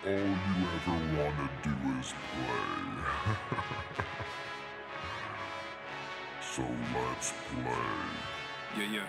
all you ever wanna do is play. So let's play. Yeah.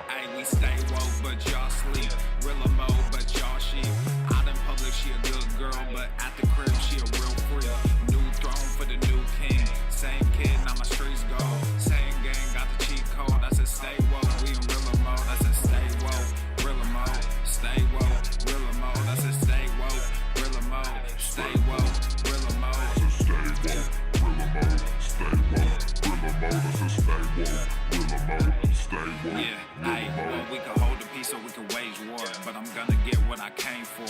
Hey, we stay woke, but y'all sleep. Real mo, but y'all sheep. Out in public, she a good girl, but at the crib, she a real freak. New throne for the new king. Same kid, now my streets go. Same gang, got the cheat code. I said stay woke, we in real mode. I said stay woke, real mode. Stay woke, real mode. I said stay woke, real mode. Stay woke, real mode. Stay woke, real mode. Stay woke, real mode. I said stay woke, real mode. Stay woke. Yeah, hey, well, we can hold the peace or we can wage war, but I'm gonna get what I came for.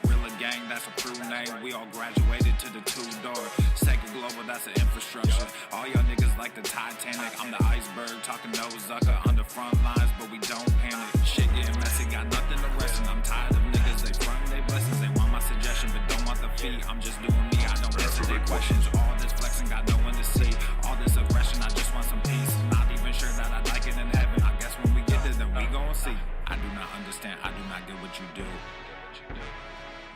Rilla gang, that's a crew name. We all graduated to the two-door. Sacred Global, that's an infrastructure. All y'all niggas like the Titanic. I'm the iceberg, talking no Zucker on the front lines, but we don't panic. Shit getting messy, got nothing to rest, and I'm tired of niggas. They front they blessings, they want my suggestion, but don't want the fee. I'm just doing me, I don't answer their questions. All this flexing, got no one to see. All this aggression, I just want some peace. Not even sure that I like it in heaven. I guess when we get there, then we gon' see. I do not understand, I do not get what you do.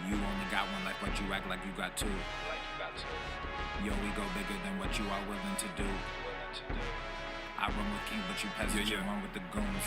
You only got one life, but you act like you got two. Yo, we go bigger than what you are willing to do. I run with king, but you peasants, you run with the goons.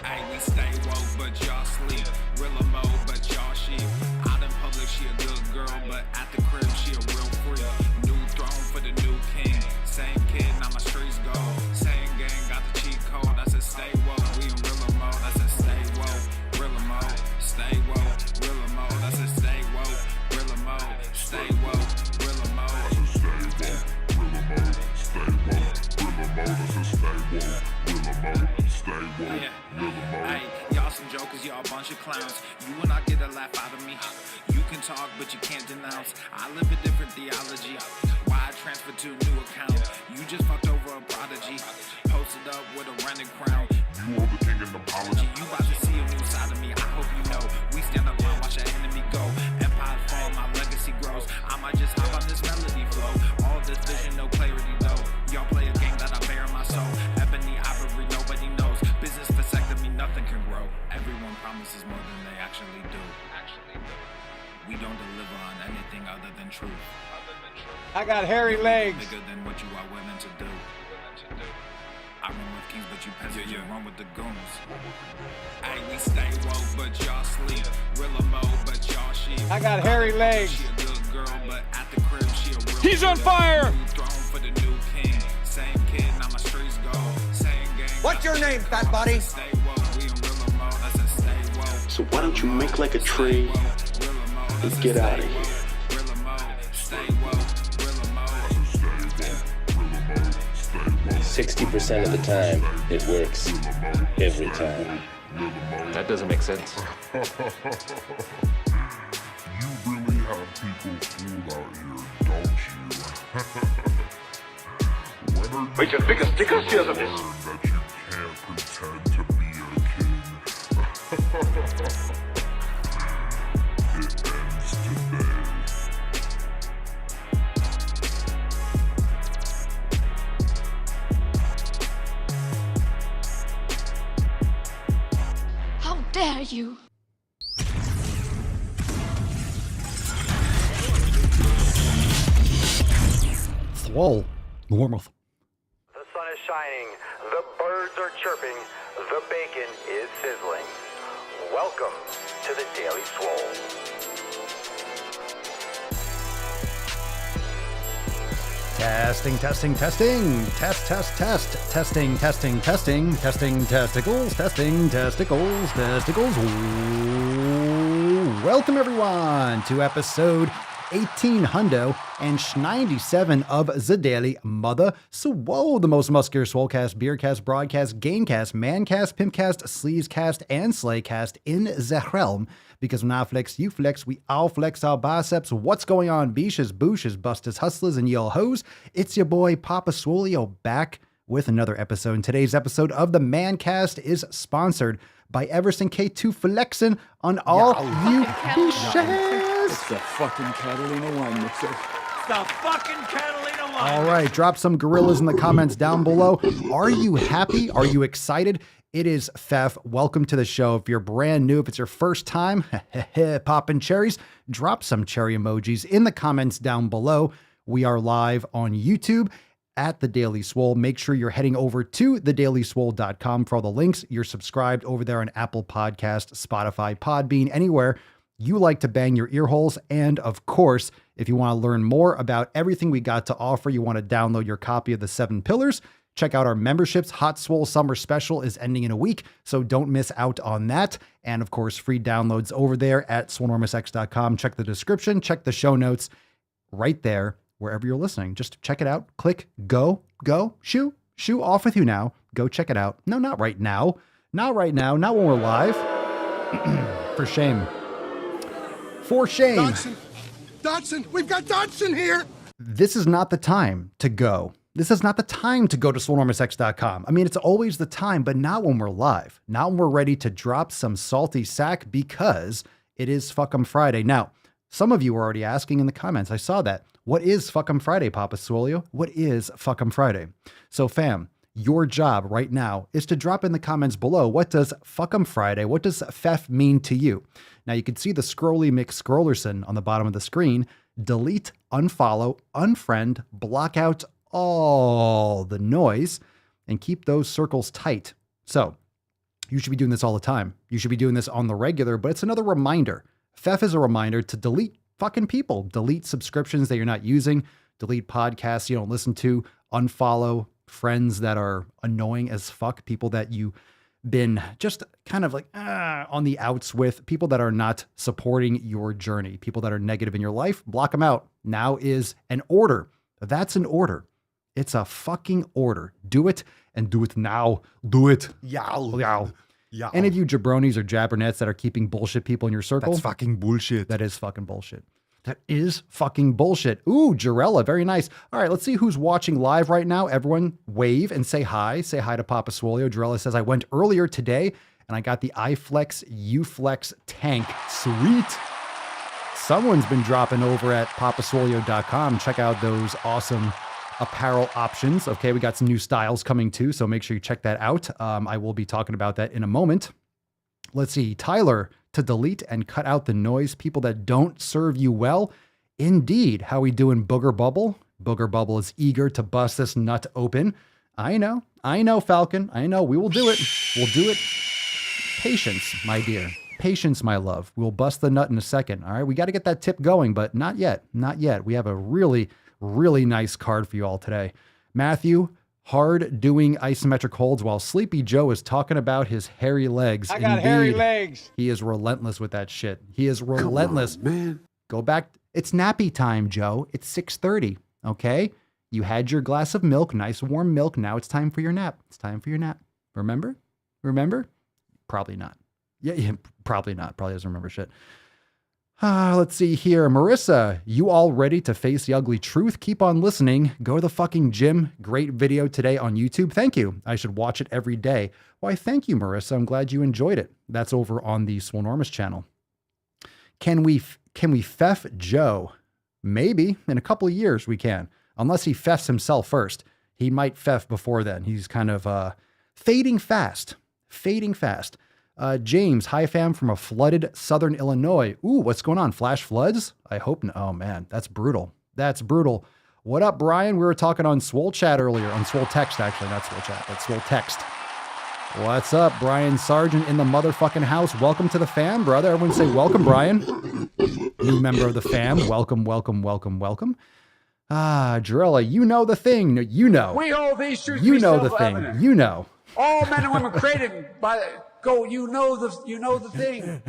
Hey, we stay woke, but y'all sleep. Real mode, but y'all sheep. Out in public, she a good girl, but at the crib, she a real freak. New throne for the new king. Same kid, now my streets go. Same gang, got the cheat code. I said stay woke, we in real mode. I said stay woke, real mode. Stay woke, real mode. I said stay woke, real mode. Stay woke, real mode. I said stay woke, real mode. Stay woke, real mode. I said stay woke, real mode. Stay woke, real mode. Hey, y'all some jokers, y'all a bunch of clowns. You will not get a laugh out of me. You can talk, but you can't denounce. I live a different theology. Why I transferred to a new account? You just fucked over a prodigy. Posted up with a rented crown. You are the king and apology. You about to see a new side of me. I hope you know. We stand up and watch our enemy go. Empire fall, my legacy grows. I might just hop on this melody flow. All this vision, no clarity though. Y'all play a game that I bear in my soul. Ebony, ivory, nobody knows. Business vasectomy, nothing can grow. Everyone promises more than they actually do. We don't deliver on anything other than truth. I got hairy legs. Bigger than what you are willing to do. I run with kings, but you peasants, you run with the goons. Hey, we stay woke, but y'all sleep. Real mode, but y'all sheep. I got hairy legs. She a good girl, but at the crib, she a real He's on fire. New throne for the new king. Same kid, now my streets go. Same gang. What's your name, fat body? Stay woke, we in real mode. I said stay woke. So why don't you make like a tree and get out of here? 60% of the time, it works every time. That doesn't make sense. You really have people fooled out here, don't you? When are Wait, just bigger stickers here than this. that you can't pretend to be a king? It ends today. How dare you? Swole. Normal. The sun is shining, the birds are chirping, the bacon is sizzling. Welcome to the Daily Swole. Testing. Testing, testicles. Welcome, everyone, to episode 1897 of the Daily Mother Swole, the most muscular swolecast, beercast, broadcast, gamecast, mancast, pimpcast, sleazecast, and slaycast in the realm. Because when I flex, you flex, we all flex our biceps. What's going on, beaches, booshes, busters, hustlers, and y'all hoes? It's your boy, Papa Swolio, back with another episode. And today's episode of the Mancast is sponsored by Everson K2 Flexin' on all you beaches. It's the fucking Catalina wine mixer. the fucking Catalina wine. All right, drop some gorillas in the comments down below. Are you happy? Are you excited? It is Fef. Welcome to the show. If you're brand new, if it's your first time, popping cherries, drop some cherry emojis in the comments down below. We are live on YouTube at The Daily Swole. Make sure you're heading over to thedailyswole.com for all the links. You're subscribed over there on Apple Podcast, Spotify, Podbean, anywhere you like to bang your ear holes. And of course, if you want to learn more about everything we got to offer, you want to download your copy of the 7 Pillars, check out our memberships. Hot Swole Summer Special is ending in a week, so don't miss out on that. And of course, free downloads over there at swolenormousx.com. Check the description, check the show notes right there, wherever you're listening. Just check it out. Click, go, shoo off with you now. Go check it out. No, not right now. Not right now. Not when we're live. For shame. For shame. Dodson, we've got Dodson here. This is not the time to go. This is not the time to go to swolenormousx.com. I mean, it's always the time, but not when we're live. Not when we're ready to drop some salty sack because it is Fuck'em Friday. Now, some of you were already asking in the comments. I saw that. What is Fuck'em Friday, Papa Swolio? What is Fuck'em Friday? So fam, your job right now is to drop in the comments below. What does Fuck'em Friday, what does Fef mean to you? Now you can see the scrolly McScrollerson on the bottom of the screen. Delete, unfollow, unfriend, block out all the noise, and keep those circles tight. So you should be doing this all the time. You should be doing this on the regular, but it's another reminder. Fef is a reminder to delete fucking people. Delete subscriptions that you're not using. Delete podcasts you don't listen to. Unfollow friends that are annoying as fuck. People that you been just kind of like on the outs with, people that are not supporting your journey, people that are negative in your life, block them out. Now is an order. That's an order. It's a fucking order. Do it and do it now. Do it. Yow. Any of you jabronis or jabbernets that are keeping bullshit people in your circle? That's fucking bullshit. That is fucking bullshit. That is fucking bullshit. Ooh, Jarella, very nice. All right, let's see who's watching live right now. Everyone wave and say hi. Say hi to Papa Swolio. Jarella says, I went earlier today and I got the iFlex UFlex tank. Sweet. Someone's been dropping over at papaswolio.com. Check out those awesome apparel options. Okay, we got some new styles coming too, so make sure you check that out. I will be talking about that in a moment. Let's see, Tyler, to delete and cut out the noise, people that don't serve you well. Indeed. How we doing, Booger Bubble? Booger Bubble is eager to bust this nut open. I know, Falcon. I know, we will do it. We'll do it. Patience, my dear. Patience, my love. We'll bust the nut in a second. All right, we got to get that tip going, but not yet. Not yet. We have a really nice card for you all today. Matthew, hard doing isometric holds while Sleepy Joe is talking about his hairy legs. I got hairy legs. He is relentless with that shit. He is relentless. Come on, man. Go back. It's nappy time, Joe. It's 6:30. Okay. You had your glass of milk, nice warm milk. Now it's time for your nap. It's time for your nap. Remember? Probably not. Yeah, probably not. Probably doesn't remember shit. Let's see here. Marissa, you all ready to face the ugly truth? Keep on listening. Go to the fucking gym. Great video today on YouTube. Thank you. I should watch it every day. Why, thank you, Marissa. I'm glad you enjoyed it. That's over on the Swolenormous channel. Can we Fef Joe? Maybe. In a couple of years we can. Unless he Fefs himself first. He might Fef before then. He's kind of fading fast. James, hi fam from a flooded Southern Illinois. Ooh, what's going on? Flash floods? I hope not. Oh man, that's brutal. What up, Brian? We were talking on Swole Chat earlier, on Swole Text, actually, not Swole Chat, but Swole Text. What's up, Brian Sargent in the motherfucking house? Welcome to the fam, brother. Everyone say welcome, Brian. New member of the fam. Welcome. Jarella, you know the thing. You know. We hold these truths. You know the thing. You know. All men and women created by go. You know the thing.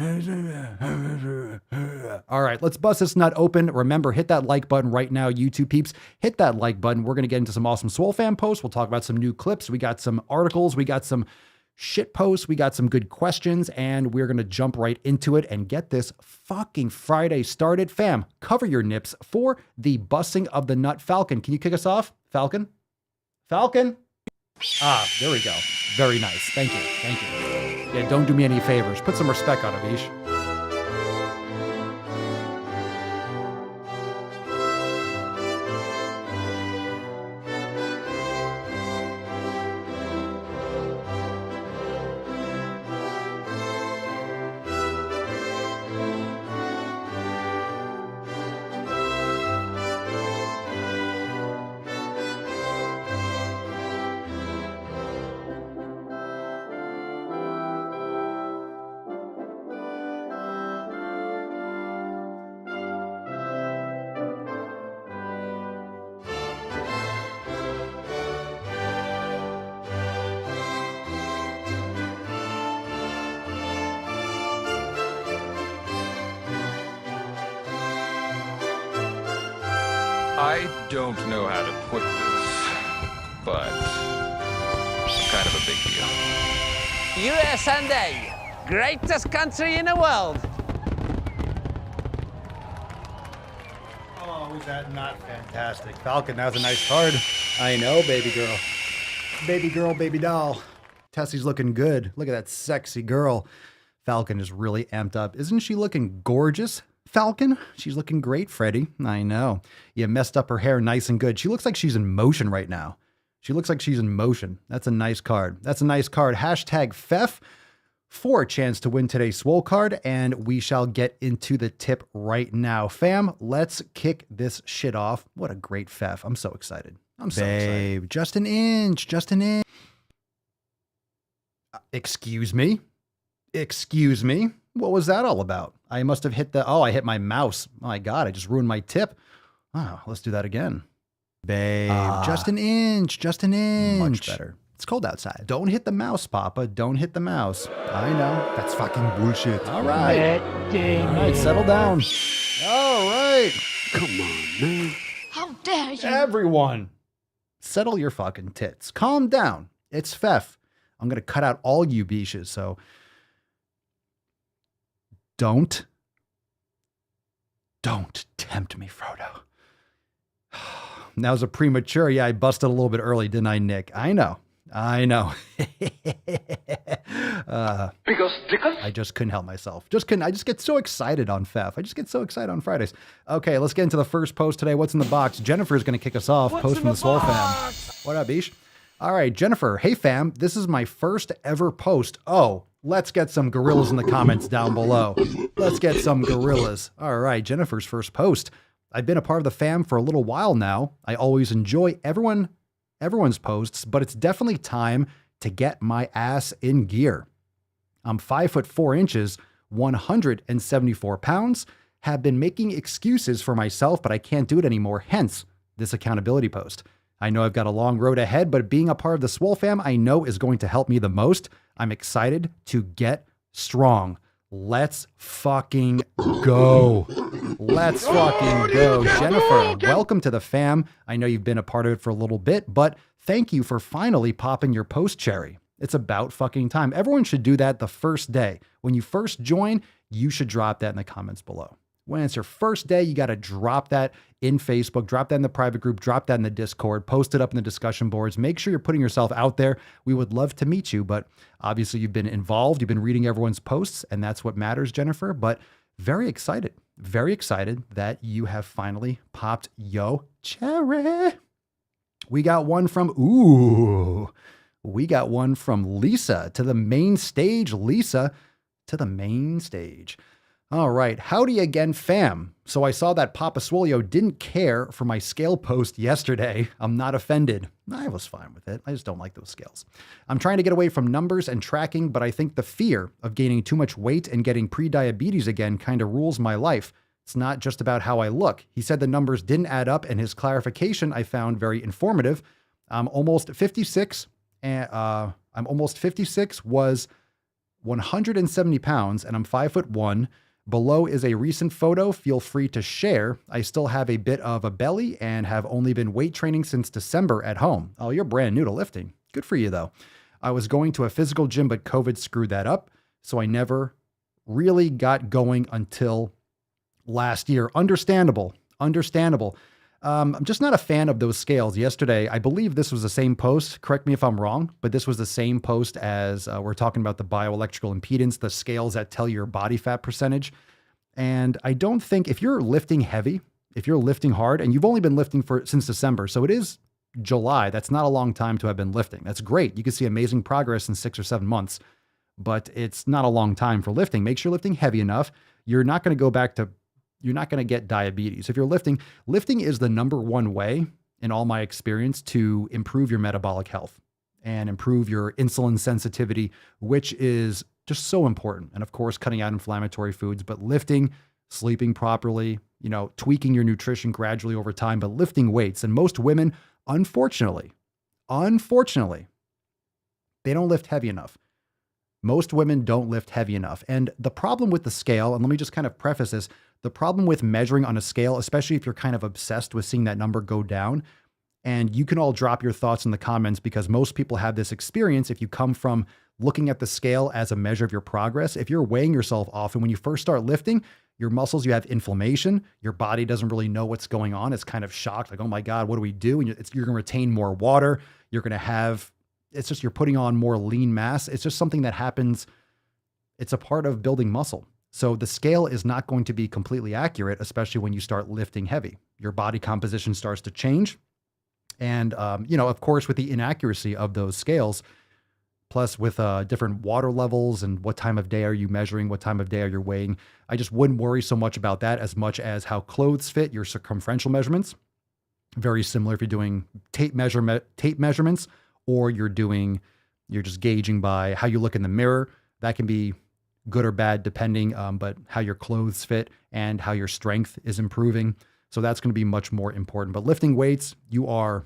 All right, let's bust this nut open. Remember, hit that like button right now, YouTube peeps. Hit that like button. We're gonna get into some awesome Swole fan posts. We'll talk about some new clips. We got some articles. We got some shit posts. We got some good questions, and we're gonna jump right into it and get this fucking Friday started. Fam, cover your nips for the busting of the nut. Falcon, can you kick us off? Falcon? Ah, there we go. Very nice. Thank you. Yeah, don't do me any favors. Put some respect on it, Vish. I don't know how to put this, but it's kind of a big deal. USA, greatest country in the world. Oh, was that not fantastic? Falcon, that was a nice card. I know, baby girl. Baby girl, baby doll. Tessie's looking good. Look at that sexy girl. Falcon is really amped up. Isn't she looking gorgeous, Falcon? She's looking great, Freddie. I know. You messed up her hair nice and good. She looks like she's in motion right now. She looks like she's in motion. That's a nice card. That's a nice card. Hashtag Fef for a chance to win today's Swole card, and we shall get into the tip right now. Fam, let's kick this shit off. What a great Fef. I'm so excited. I'm so excited. Just an inch. Just an inch. Excuse me? Excuse me? What was that all about? I must have hit I hit my mouse. Oh my God, I just ruined my tip. Oh, let's do that again. Babe, just an inch, just an inch. Much better. It's cold outside. Don't hit the mouse, Papa. Don't hit the mouse. I know. That's fucking bullshit. All right. All right, settle down. All right. Come on, man. How dare you? Everyone, settle your fucking tits. Calm down. It's Fef. I'm going to cut out all you beaches, so don't tempt me, Frodo. That was a premature. Yeah, I busted a little bit early, didn't I, Nick? I know. Because I just couldn't help myself. I just get so excited on Fef. I just get so excited on Fridays. Okay, let's get into the first post today. What's in the box? Jennifer's going to kick us off. Post from the Swole fam. What up, Bish? All right, Jennifer. Hey, fam. This is my first ever post. Oh, let's get some gorillas in the comments down below. Let's get some gorillas. All right, Jennifer's first post. I've been a part of the fam for a little while now. I always enjoy everyone's posts, but it's definitely time to get my ass in gear. I'm 5'4", 174 pounds, have been making excuses for myself, but I can't do it anymore. Hence this accountability post. I know I've got a long road ahead, but being a part of the Swole fam, I know is going to help me the most. I'm excited to get strong. Let's fucking go. Let's fucking go. Jennifer, welcome to the fam. I know you've been a part of it for a little bit, but thank you for finally popping your post cherry. It's about fucking time. Everyone should do that the first day. When you first join, you should drop that in the comments below. When it's your first day, you got to drop that in Facebook, drop that in the private group, drop that in the Discord, post it up in the discussion boards. Make sure you're putting yourself out there. We would love to meet you, but obviously you've been involved. You've been reading everyone's posts, and that's what matters, Jennifer. But very excited that you have finally popped yo cherry. We got one from Lisa to the main stage. Lisa to the main stage. All right. Howdy again, fam. So I saw that Papa Swolio didn't care for my scale post yesterday. I'm not offended. I was fine with it. I just don't like those scales. I'm trying to get away from numbers and tracking, but I think the fear of gaining too much weight and getting pre-diabetes again kind of rules my life. It's not just about how I look. He said the numbers didn't add up, and his clarification I found very informative. I'm almost 56, was 170 pounds, and I'm 5'1". Below is a recent photo. Feel free to share. I still have a bit of a belly and have only been weight training since December at home. Oh, you're brand new to lifting. Good for you, though. I was going to a physical gym, but COVID screwed that up, so I never really got going until last year. Understandable. I'm just not a fan of those scales. Yesterday, I believe this was the same post. Correct me if I'm wrong, but this was the same post as we're talking about the bioelectrical impedance, the scales that tell your body fat percentage. And I don't think if you're lifting heavy, if you're lifting hard, and you've only been lifting since December, so it is July. That's not a long time to have been lifting. That's great. You can see amazing progress in 6 or 7 months, but it's not a long time for lifting. Make sure you're lifting heavy enough. You're not going to get diabetes. If you're lifting is the number one way in all my experience to improve your metabolic health and improve your insulin sensitivity, which is just so important. And of course, cutting out inflammatory foods, but lifting, sleeping properly, tweaking your nutrition gradually over time, but lifting weights. And most women, unfortunately, they don't lift heavy enough. Most women don't lift heavy enough. And the problem with the scale, and let me just kind of preface this, the problem with measuring on a scale, especially if you're kind of obsessed with seeing that number go down, and you can all drop your thoughts in the comments because most people have this experience if you come from looking at the scale as a measure of your progress. If you're weighing yourself often, when you first start lifting, your muscles, you have inflammation, your body doesn't really know what's going on. It's kind of shocked, like, oh my God, what do we do? And you're going to retain more water. You're going to have, it's just, you're putting on more lean mass. It's just something that happens. It's a part of building muscle. So the scale is not going to be completely accurate, especially when you start lifting heavy. Your body composition starts to change. And, of course, with the inaccuracy of those scales, plus with different water levels and what time of day are you measuring, what time of day are you weighing, I just wouldn't worry so much about that as much as how clothes fit, your circumferential measurements. Very similar if you're doing tape measurements, or you're just gauging by how you look in the mirror. That can be good or bad depending, but how your clothes fit and how your strength is improving. So that's going to be much more important. But lifting weights, you're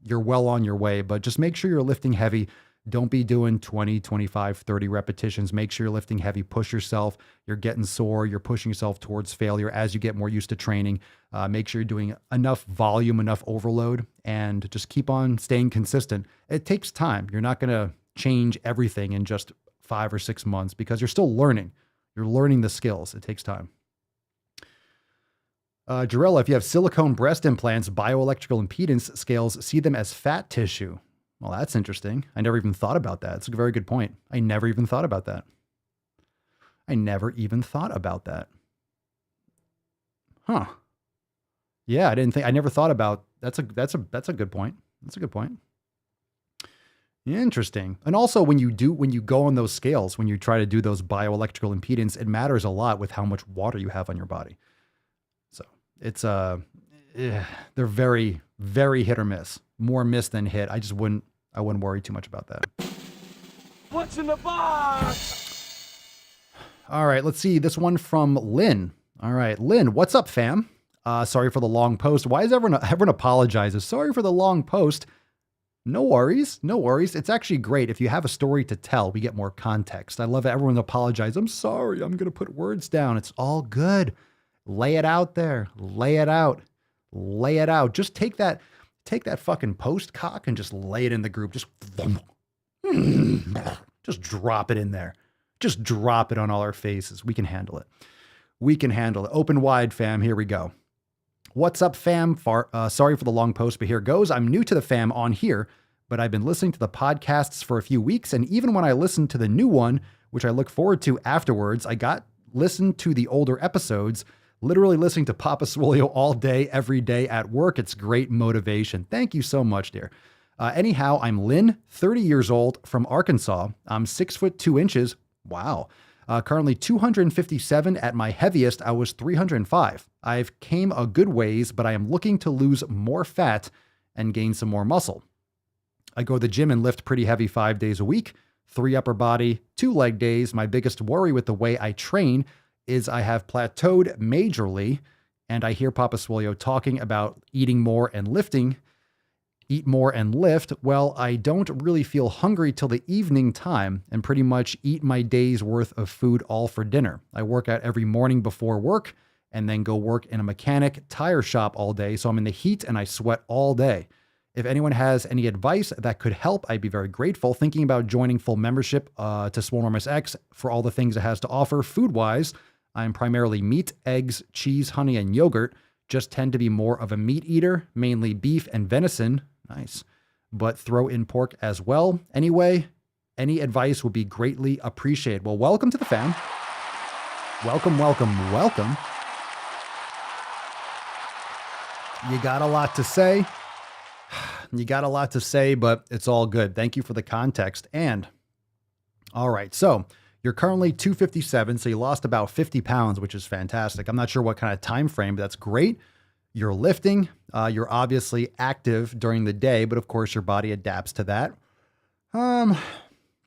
well on your way, but just make sure you're lifting heavy. Don't be doing 20, 25, 30 repetitions. Make sure you're lifting heavy. Push yourself. You're getting sore. You're pushing yourself towards failure as you get more used to training. Make sure you're doing enough volume, enough overload, and just keep on staying consistent. It takes time. You're not going to change everything in just 5 or 6 months because you're still learning. You're learning the skills. It takes time. Jarella, if you have silicone breast implants, bioelectrical impedance scales see them as fat tissue. Well, that's interesting. I never even thought about that. It's a very good point. I never even thought about that. Huh. Yeah, I never thought about, that's a good point. That's a good point. Interesting. And also when you go on those scales, when you try to do those bioelectrical impedance, it matters a lot with how much water you have on your body. So it's, they're very, very hit or miss. More miss than hit. I wouldn't worry too much about that. What's in the box? All right, let's see. This one from Lynn. All right, Lynn, what's up, fam? Sorry for the long post. Why is everyone apologizes? Sorry for the long post. No worries. No worries. It's actually great. If you have a story to tell, we get more context. I love it. Everyone apologize. I'm sorry. I'm going to put words down. It's all good. Lay it out there. Lay it out. Lay it out. Just take that fucking post cock and just lay it in the group. Just drop it in there. Just drop it on all our faces. We can handle it. We can handle it. Open wide, fam. Here we go. What's up, fam? Sorry for the long post, but here goes. I'm new to the fam on here, but I've been listening to the podcasts for a few weeks. And even when I listened to the new one, which I look forward to afterwards, I listened to the older episodes, literally listening to Papa Swole all day, every day at work. It's great motivation. Thank you so much, dear. Anyhow, I'm Lynn, 30 years old, from Arkansas. I'm 6'2". Wow. Currently 257. At my heaviest, I was 305. I've came a good ways, but I am looking to lose more fat and gain some more muscle. I go to the gym and lift pretty heavy 5 days a week, 3 upper body, 2 leg days. My biggest worry with the way I train is I have plateaued majorly, and I hear Papa Swole talking about eating more and lifting. Eat more and lift. Well, I don't really feel hungry till the evening time and pretty much eat my day's worth of food all for dinner. I work out every morning before work and then go work in a mechanic tire shop all day. So I'm in the heat and I sweat all day. If anyone has any advice that could help, I'd be very grateful. Thinking about joining full membership to Swole X for all the things it has to offer. Food-wise, I'm primarily meat, eggs, cheese, honey, and yogurt. Just tend to be more of a meat eater, mainly beef and venison. Nice. But throw in pork as well. Anyway, any advice would be greatly appreciated. Well, welcome to the fam. Welcome, welcome, welcome. You got a lot to say. But it's all good. Thank you for the context. And all right, so you're currently 257, so you lost about 50 pounds, which is fantastic. I'm not sure what kind of time frame, but that's great. You're lifting. You're obviously active during the day, but of course your body adapts to that.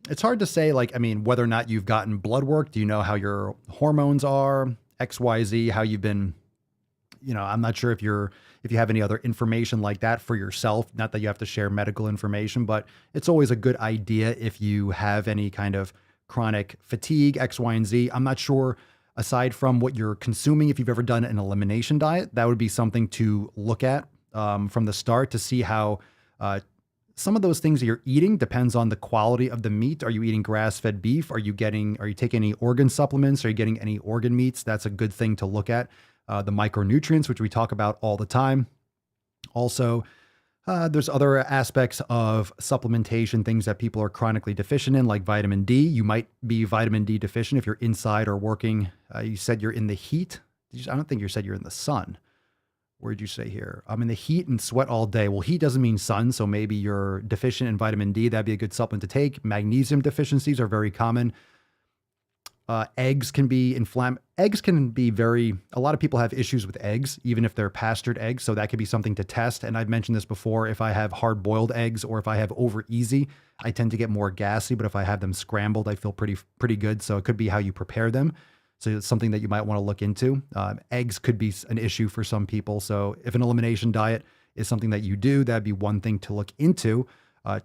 It's hard to say, whether or not you've gotten blood work. Do you know how your hormones are? XYZ, how you've been, I'm not sure if you have any other information like that for yourself. Not that you have to share medical information, but it's always a good idea if you have any kind of chronic fatigue, X, Y, and Z. I'm not sure, aside from what you're consuming, if you've ever done an elimination diet, that would be something to look at from the start to see how some of those things that you're eating depends on the quality of the meat. Are you eating grass-fed beef? Are you taking any organ supplements? Are you getting any organ meats? That's a good thing to look at. The micronutrients, which we talk about all the time. Also, there's other aspects of supplementation, things that people are chronically deficient in, like vitamin D. You might be vitamin D deficient if you're inside or working. You said you're in the heat. I don't think you said you're in the sun. Where did you say here? I'm in the heat and sweat all day. Well, heat doesn't mean sun, so maybe you're deficient in vitamin D. That'd be a good supplement to take. Magnesium deficiencies are very common. Eggs can be a lot of people have issues with eggs, even if they're pastured eggs. So that could be something to test. And I've mentioned this before. If I have hard boiled eggs or if I have over easy, I tend to get more gassy, but if I have them scrambled, I feel pretty good. So it could be how you prepare them. So it's something that you might want to look into. Eggs could be an issue for some people. So if an elimination diet is something that you do, that'd be one thing to look into.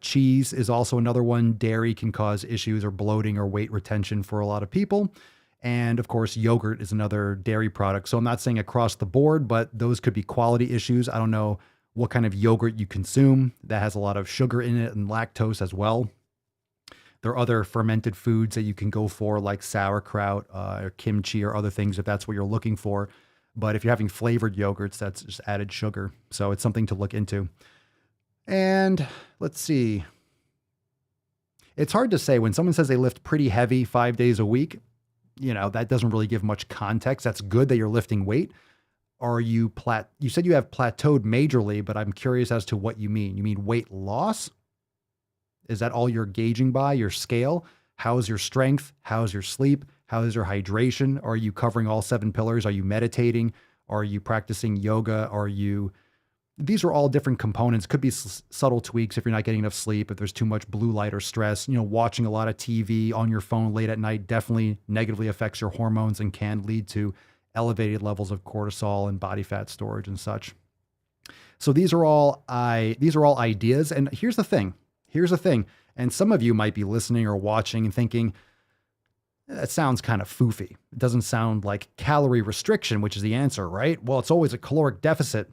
Cheese is also another one. Dairy can cause issues or bloating or weight retention for a lot of people. And of course, yogurt is another dairy product. So I'm not saying across the board, but those could be quality issues. I don't know what kind of yogurt you consume that has a lot of sugar in it and lactose as well. There are other fermented foods that you can go for, like sauerkraut or kimchi or other things if that's what you're looking for. But if you're having flavored yogurts, that's just added sugar. So it's something to look into. And let's see. It's hard to say when someone says they lift pretty heavy 5 days a week, that doesn't really give much context. That's good that you're lifting weight. You said you have plateaued majorly, but I'm curious as to what you mean. You mean weight loss? Is that all you're gauging by your scale? How's your strength? How's your sleep? How is your hydration? Are you covering all 7 pillars? Are you meditating? Are you practicing yoga? These are all different components. Could be subtle tweaks if you're not getting enough sleep, if there's too much blue light or stress. Watching a lot of TV on your phone late at night definitely negatively affects your hormones and can lead to elevated levels of cortisol and body fat storage and such. So these are all ideas. And here's the thing. And some of you might be listening or watching and thinking, that sounds kind of foofy. It doesn't sound like calorie restriction, which is the answer, right? Well, it's always a caloric deficit.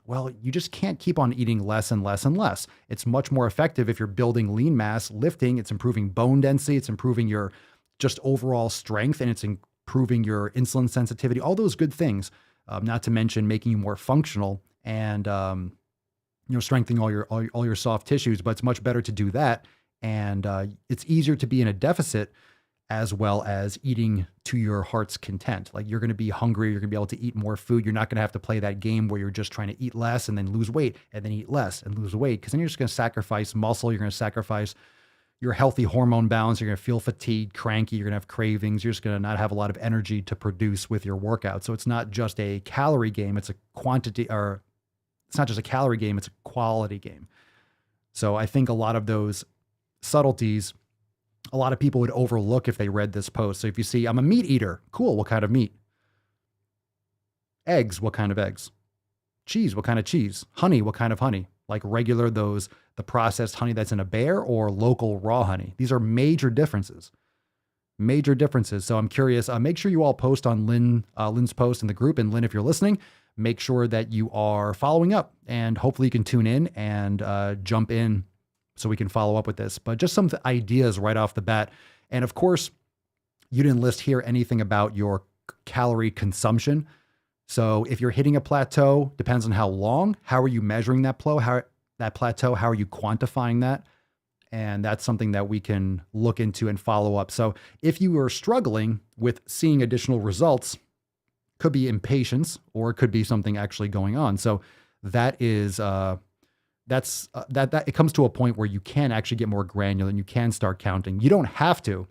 Well, you just can't keep on eating less and less and less. It's much more effective if you're building lean mass, lifting. It's improving bone density. It's improving your just overall strength, and it's improving your insulin sensitivity, all those good things, not to mention making you more functional and strengthening all your soft tissues. But it's much better to do that. And it's easier to be in a deficit as well as eating to your heart's content. Like you're going to be hungry. You're going to be able to eat more food. You're not going to have to play that game where you're just trying to eat less and then lose weight and then eat less and lose weight. Because then you're just going to sacrifice muscle. You're going to sacrifice your healthy hormone balance. You're going to feel fatigued, cranky. You're going to have cravings. You're just going to not have a lot of energy to produce with your workout. So it's not just a calorie game. It's a quantity, or it's not just a calorie game. It's a quality game. So I think a lot of those subtleties, a lot of people would overlook if they read this post. So if you see, I'm a meat eater. Cool. What kind of meat? Eggs. What kind of eggs? Cheese. What kind of cheese? Honey. What kind of honey? Like regular, the processed honey that's in a bear, or local raw honey. These are major differences. So I'm curious, make sure you all post on Lynn's post in the group. And Lynn, if you're listening, make sure that you are following up, and hopefully you can tune in and jump in so we can follow up with this. But just some ideas right off the bat. And of course, you didn't list here anything about your calorie consumption. So if you're hitting a plateau, depends on how long. How are you measuring that plateau? How are you quantifying that? And that's something that we can look into and follow up. So if you are struggling with seeing additional results, could be impatience, or it could be something actually going on. So that is that it comes to a point where you can actually get more granular and you can start counting. You don't have to.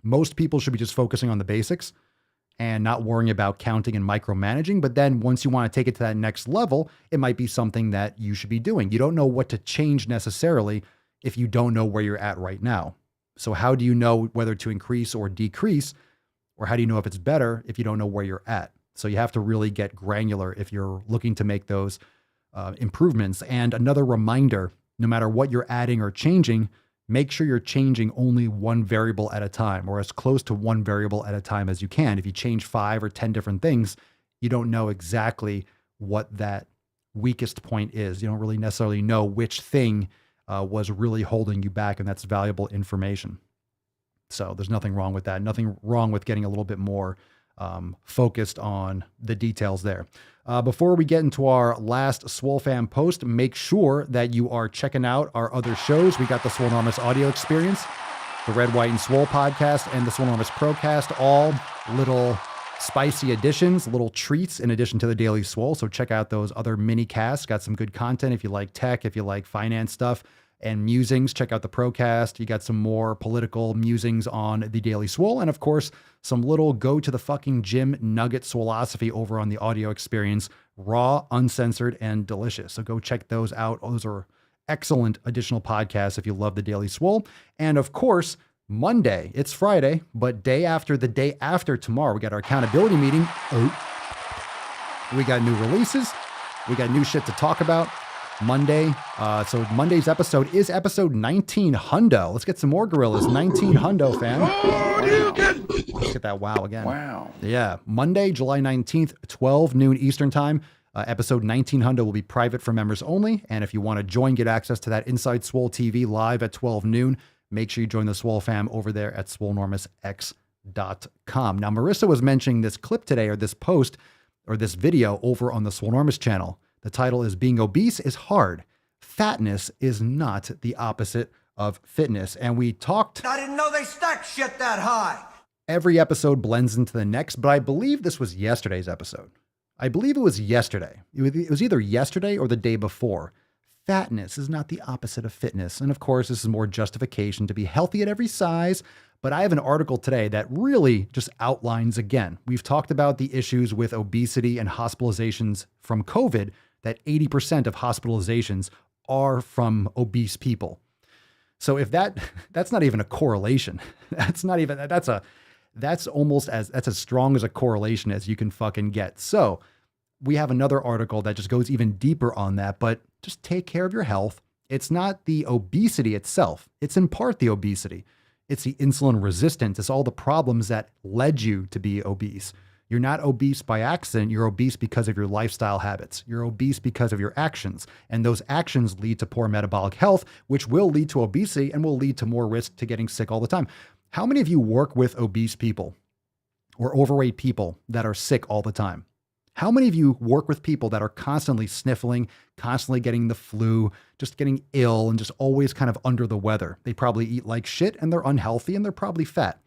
Most people should be just focusing on the basics and not worrying about counting and micromanaging. But then once you want to take it to that next level, it might be something that you should be doing. You don't know what to change necessarily if you don't know where you're at right now. So how do you know whether to increase or decrease? Or how do you know if it's better if you don't know where you're at? So you have to really get granular if you're looking to make those improvements. And another reminder, no matter what you're adding or changing, make sure you're changing only one variable at a time, or as close to one variable at a time as you can. If you change 5 or 10 different things, you don't know exactly what that weakest point is. You don't really necessarily know which thing was really holding you back, and that's valuable information. So there's nothing wrong with that. Nothing wrong with getting a little bit more focused on the details there. Before we get into our last Swole Fam post, make sure that you are checking out our other shows. We got the Swolenormous audio experience, the Red, White, and Swole podcast, and the Swolenormous Procast, all little spicy additions, little treats in addition to the Daily Swole. So check out those other mini casts. Got some good content if you like tech, if you like finance stuff and musings. Check out the Procast. You got some more political musings on the Daily Swole. And of course, some little go to the fucking gym nugget Swolosophy over on the audio experience, raw, uncensored, and delicious. So go check those out. Those are excellent additional podcasts if you love the Daily Swole. And of course, Monday, it's Friday, but the day after tomorrow, we got our accountability meeting. We got new releases. We got new shit to talk about. Monday. So Monday's episode is episode 19 hundo. Let's get some more gorillas. 19 hundo, fam. Let's get that wow again. Wow. Yeah. Monday, July 19th, 12 noon Eastern time. Episode 19 hundo will be private for members only. And if you want to join, get access to that Inside Swole TV live at 12 noon, make sure you join the Swole fam over there at swolenormousx.com. Now, Marissa was mentioning this clip today, or this post, or this video over on the Swolenormous channel. The title is Being Obese is Hard. Fatness is not the opposite of fitness. And we talked. I didn't know they stacked shit that high. Every episode blends into the next, but I believe this was yesterday's episode. I believe it was yesterday. It was either yesterday or the day before. Fatness is not the opposite of fitness. And of course, this is more justification to be healthy at every size. But I have an article today that really just outlines again. We've talked about the issues with obesity and hospitalizations from COVID, that 80% of hospitalizations are from obese people. So if that's not even a correlation. That's almost as strong as a correlation as you can fucking get. So we have another article that just goes even deeper on that, but just take care of your health. It's not the obesity itself. It's in part the obesity. It's the insulin resistance. It's all the problems that led you to be obese. You're not obese by accident. You're obese because of your lifestyle habits. You're obese because of your actions. And those actions lead to poor metabolic health, which will lead to obesity and will lead to more risk to getting sick all the time. How many of you work with obese people or overweight people that are sick all the time? How many of you work with people that are constantly sniffling, constantly getting the flu, just getting ill and just always kind of under the weather? They probably eat like shit and they're unhealthy and they're probably fat.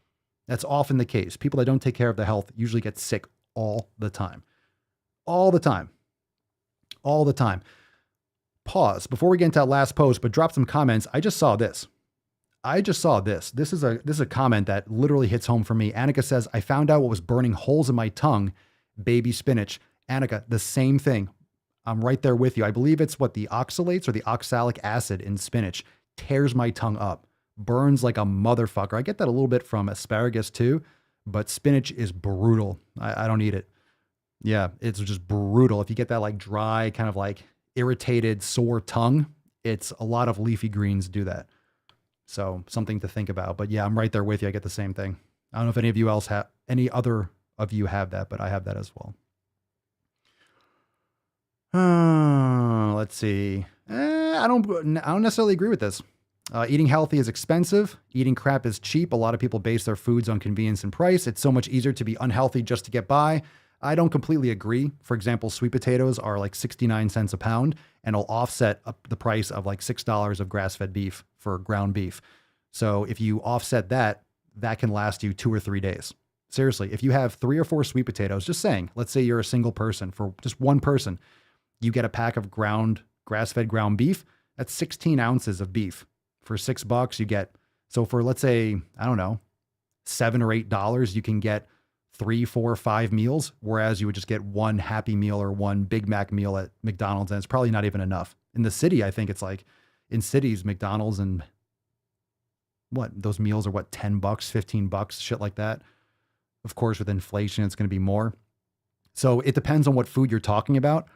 That's often the case. People that don't take care of their health usually get sick all the time. All the time. All the time. Pause before we get into that last post, but drop some comments. I just saw this. This is a comment that literally hits home for me. Annika says, I found out what was burning holes in my tongue. Baby spinach. Annika, the same thing. I'm right there with you. I believe it's what the oxalates or the oxalic acid in spinach tears my tongue up. Burns like a motherfucker. I get that a little bit from asparagus too, but spinach is brutal. I don't eat it. Yeah, it's just brutal. If you get that like dry, kind of like irritated, sore tongue, it's a lot of leafy greens do that. So something to think about. But yeah, I'm right there with you. I get the same thing. I don't know if any other of you have that, but I have that as well. Let's see. I don't necessarily agree with this. Eating healthy is expensive. Eating crap is cheap. A lot of people base their foods on convenience and price. It's so much easier to be unhealthy just to get by. I don't completely agree. For example, sweet potatoes are like 69 cents a pound and it'll offset the price of like $6 of grass-fed beef for ground beef. So if you offset that, that can last you 2 or 3 days. Seriously, if you have 3 or 4 sweet potatoes, just saying, let's say you're a single person, for just one person, you get a pack of grass-fed ground beef. That's 16 ounces of beef. For $6, you get, so for let's say, I don't know, $7 or $8, you can get 3, 4, 5 meals, whereas you would just get one Happy Meal or one Big Mac meal at McDonald's, and it's probably not even enough. In the city, I think it's like, in cities, McDonald's and those meals are $10, $15, shit like that. Of course, with inflation, it's going to be more. So it depends on what food you're talking about.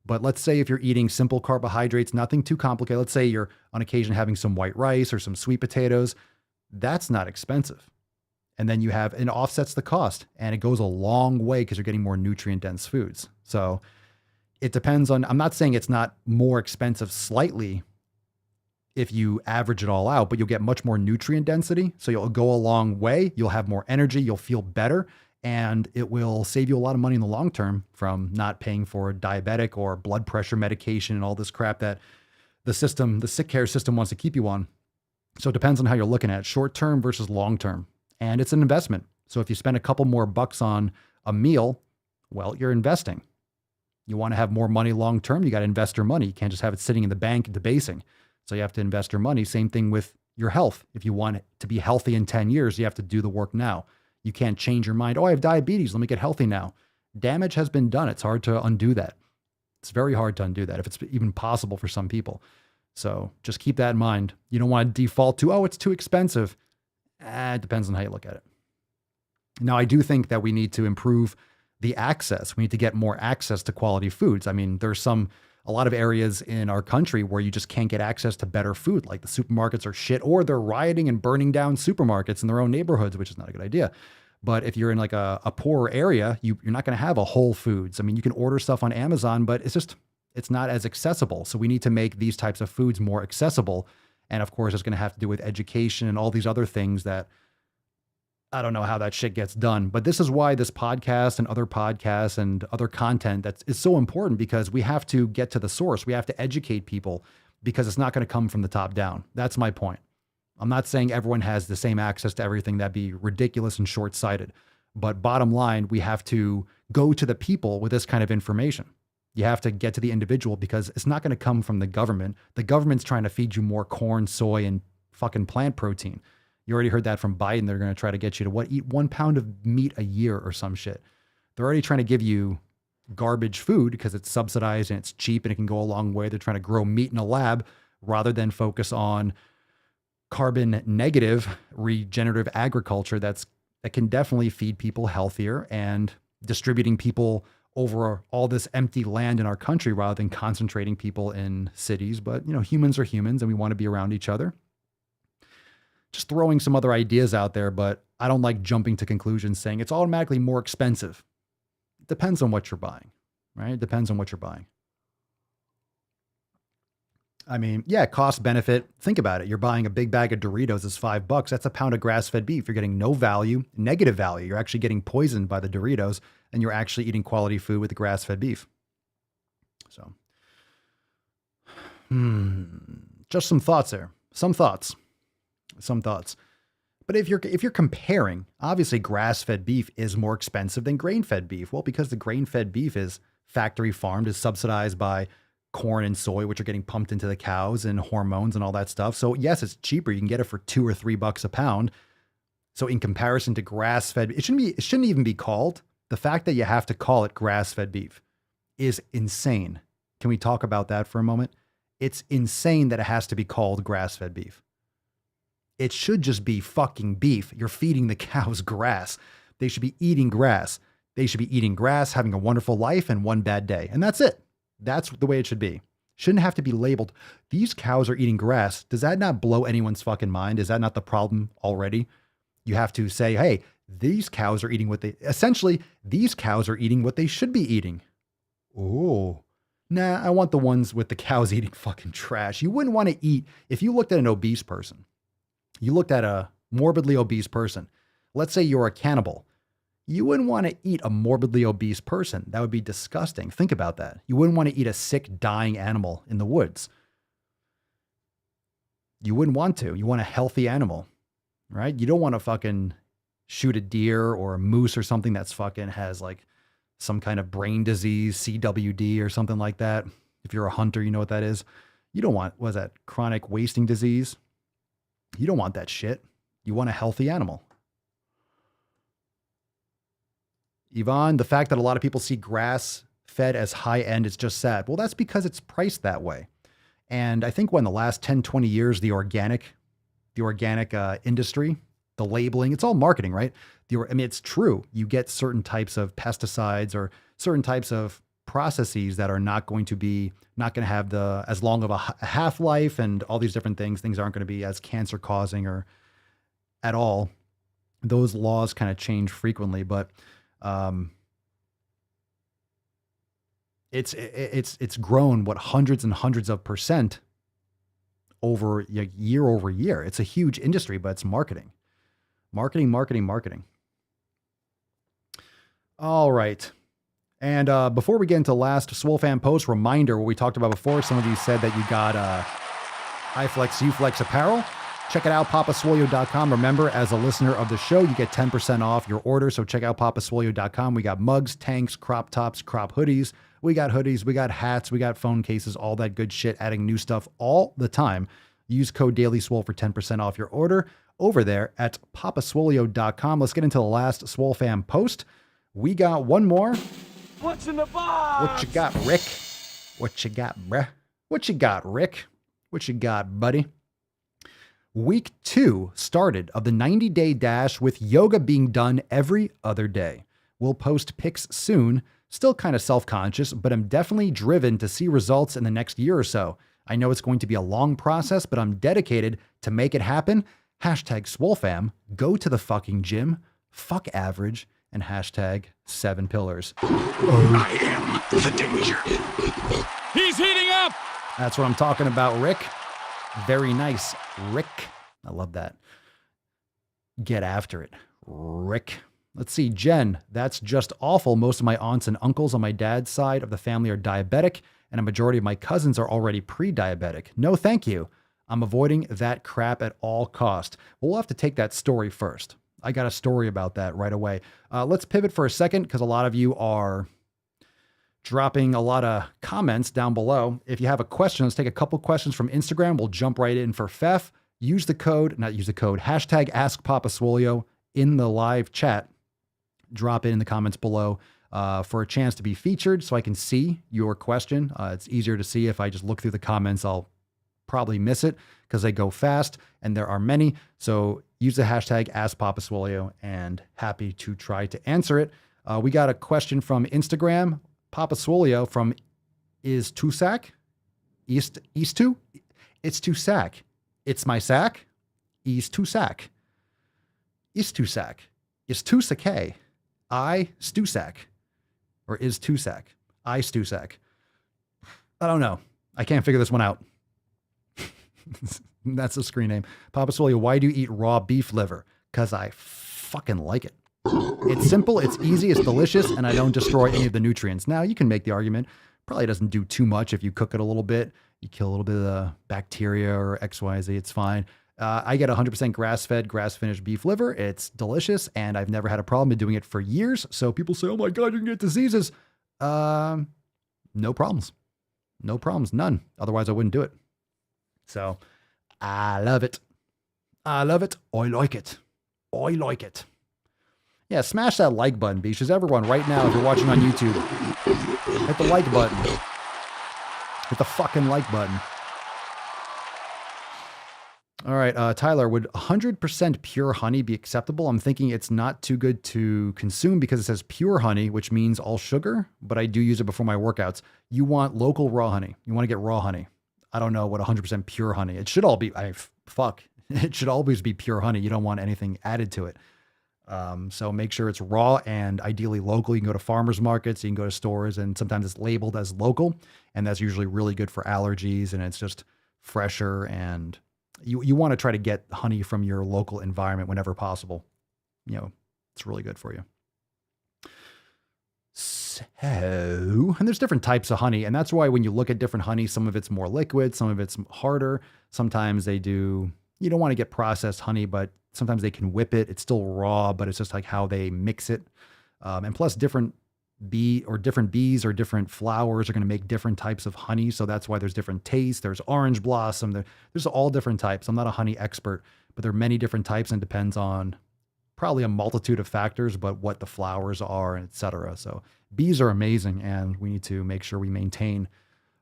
But let's say if you're eating simple carbohydrates, nothing too complicated. Let's say you're on occasion having some white rice or some sweet potatoes. That's not expensive. And then you have, it offsets the cost, and it goes a long way because you're getting more nutrient dense foods. So it depends on, I'm not saying it's not more expensive slightly if you average it all out, but you'll get much more nutrient density. So you'll go a long way. You'll have more energy. You'll feel better, and it will save you a lot of money in the long term from not paying for diabetic or blood pressure medication and all this crap that the sick care system wants to keep you on. So it depends on how you're looking at it, short term versus long term. And it's an investment. So if you spend a couple more bucks on a meal, well, you're investing. You want to have more money long term, you got to invest your money. You can't just have it sitting in the bank debasing. So you have to invest your money. Same thing with your health. If you want to be healthy in 10 years, you have to do the work now. You can't change your mind. Oh, I have diabetes. Let me get healthy now. Damage has been done. It's hard to undo that. It's very hard to undo that if it's even possible for some people. So just keep that in mind. You don't want to default to, oh, it's too expensive. It depends on how you look at it. Now, I do think that we need to improve the access. We need to get more access to quality foods. I mean, there's a lot of areas in our country where you just can't get access to better food. Like the supermarkets are shit, or they're rioting and burning down supermarkets in their own neighborhoods, which is not a good idea. But if you're in like a poorer area, you're not going to have a Whole Foods. I mean, you can order stuff on Amazon, but it's not as accessible. So we need to make these types of foods more accessible. And of course, it's going to have to do with education and all these other things that I don't know how that shit gets done. But this is why this podcast and other podcasts and other content is so important, because we have to get to the source. We have to educate people, because it's not going to come from the top down. That's my point. I'm not saying everyone has the same access to everything. That'd be ridiculous and short-sighted. But bottom line, we have to go to the people with this kind of information. You have to get to the individual, because it's not going to come from the government. The government's trying to feed you more corn, soy, and fucking plant protein. You already heard that from Biden. They're going to try to get you to eat 1 pound of meat a year or some shit. They're already trying to give you garbage food because it's subsidized and it's cheap and it can go a long way. They're trying to grow meat in a lab rather than focus on carbon negative regenerative agriculture that can definitely feed people healthier and distributing people over all this empty land in our country rather than concentrating people in cities. But, humans are humans and we want to be around each other. Just throwing some other ideas out there, but I don't like jumping to conclusions saying it's automatically more expensive. It depends on what you're buying, right? It depends on what you're buying. I mean, yeah, cost benefit. Think about it. You're buying a big bag of Doritos is $5. That's a pound of grass-fed beef. You're getting no value, negative value. You're actually getting poisoned by the Doritos, and you're actually eating quality food with the grass-fed beef. So, just some thoughts there. Some thoughts. But if you're comparing, obviously grass-fed beef is more expensive than grain-fed beef. Well, because the grain-fed beef is factory farmed, is subsidized by corn and soy, which are getting pumped into the cows, and hormones and all that stuff. So yes, it's cheaper. You can get it for $2 or $3 a pound. So in comparison to grass-fed, it shouldn't even be called. The fact that you have to call it grass-fed beef is insane. Can we talk about that for a moment? It's insane that it has to be called grass-fed beef. It should just be fucking beef. You're feeding the cows grass. They should be eating grass. They should be eating grass, having a wonderful life, and one bad day. And that's it. That's the way it should be. Shouldn't have to be labeled, these cows are eating grass. Does that not blow anyone's fucking mind? Is that not the problem already? You have to say, hey, these cows are eating these cows are eating what they should be eating. Oh, nah, I want the ones with the cows eating fucking trash. You wouldn't want to eat, if you looked at an obese person, you looked at a morbidly obese person. Let's say you're a cannibal. You wouldn't want to eat a morbidly obese person. That would be disgusting. Think about that. You wouldn't want to eat a sick, dying animal in the woods. You wouldn't want to. You want a healthy animal, right? You don't want to fucking shoot a deer or a moose or something that's fucking has like some kind of brain disease, CWD or something like that. If you're a hunter, you know what that is. You don't want, what is that, chronic wasting disease? You don't want that shit. You want a healthy animal. Yvonne, the fact that a lot of people see grass fed as high end is just sad. Well, that's because it's priced that way. And I think when the last 10, 20 years, the organic industry, the labeling, it's all marketing, right? It's true. You get certain types of pesticides or certain types of processes that are not going to have as long of a half-life and all these different things. Things aren't going to be as cancer causing or at all. Those laws kind of change frequently, but it's grown hundreds and hundreds of percent over year over year. It's a huge industry, but it's marketing. All right. And before we get into last Swole fan post, reminder what we talked about before. Some of you said that you got iFlex, Uflex apparel. Check it out, papaswolio.com. Remember, as a listener of the show, you get 10% off your order. So check out papaswolio.com. We got mugs, tanks, crop tops, crop hoodies. We got hoodies, we got hats, we got phone cases, all that good shit, adding new stuff all the time. Use code DailySwole for 10% off your order over there at papaswolio.com. Let's get into the last Swole fan post. We got one more. What's in the box? What you got, Rick? What you got, bruh? What you got, Rick? What you got, buddy? Week 2 started of the 90-day dash with yoga being done every other day. We'll post pics soon. Still kind of self-conscious, but I'm definitely driven to see results in the next year or so. I know it's going to be a long process, but I'm dedicated to make it happen. Hashtag SwoleFam, go to the fucking gym, fuck average, and hashtag 7 pillars. I am the danger. He's heating up! That's what I'm talking about, Rick. Very nice, Rick. I love that. Get after it, Rick. Let's see, Jen, that's just awful. Most of my aunts and uncles on my dad's side of the family are diabetic, and a majority of my cousins are already pre-diabetic. No, thank you. I'm avoiding that crap at all cost. We'll have to take that story first. I got a story about that right away. Let's pivot for a second because a lot of you are dropping a lot of comments down below. If you have a question, let's take a couple questions from Instagram. We'll jump right in for Fef. Hashtag AskPapaSwolio in the live chat. Drop it in the comments below for a chance to be featured so I can see your question. It's easier to see if I just look through the comments. I'll probably miss it because they go fast and there are many. So use the hashtag AskPapaSwolio and happy to try to answer it. We got a question from Instagram. Papa Swolio from Is Tusac? East two? It's Tusac. It's my sack. East Tusac. Is Tusac. Is Tusac. I Stusac. Or is Tusac. I Stusac. I don't know. I can't figure this one out. That's the screen name. Papa Swolio, why do you eat raw beef liver? Because I fucking like it. It's simple, it's easy, it's delicious, and I don't destroy any of the nutrients. Now, you can make the argument, probably doesn't do too much if you cook it a little bit. You kill a little bit of the bacteria or XYZ, it's fine. I get 100% grass-fed, grass-finished beef liver. It's delicious, and I've never had a problem. Been doing it for years. So people say, oh my God, you can get diseases. No problems. No problems, none. Otherwise, I wouldn't do it. So, I love it. I love it. I like it. I like it. Yeah, smash that like button, beaches. Everyone, right now, if you're watching on YouTube, hit the like button. Hit the fucking like button. All right, Tyler, would 100% pure honey be acceptable? I'm thinking it's not too good to consume because it says pure honey, which means all sugar, but I do use it before my workouts. You want local raw honey. You want to get raw honey. I don't know what 100% pure honey. It should all be, it should always be pure honey. You don't want anything added to it. So make sure it's raw and ideally local. You can go to farmers markets, you can go to stores, and sometimes it's labeled as local, and that's usually really good for allergies, and it's just fresher, and you want to try to get honey from your local environment whenever possible. You know, it's really good for you. So, and there's different types of honey, and that's why when you look at different honey, some of it's more liquid, some of it's harder. Sometimes they do, you don't want to get processed honey, but sometimes they can whip it. It's still raw, but it's just like how they mix it. And plus different bees or different flowers are going to make different types of honey. So that's why there's different tastes. There's orange blossom. There's all different types. I'm not a honey expert, but there are many different types and depends on probably a multitude of factors, but what the flowers are, and et cetera. So bees are amazing, and we need to make sure we maintain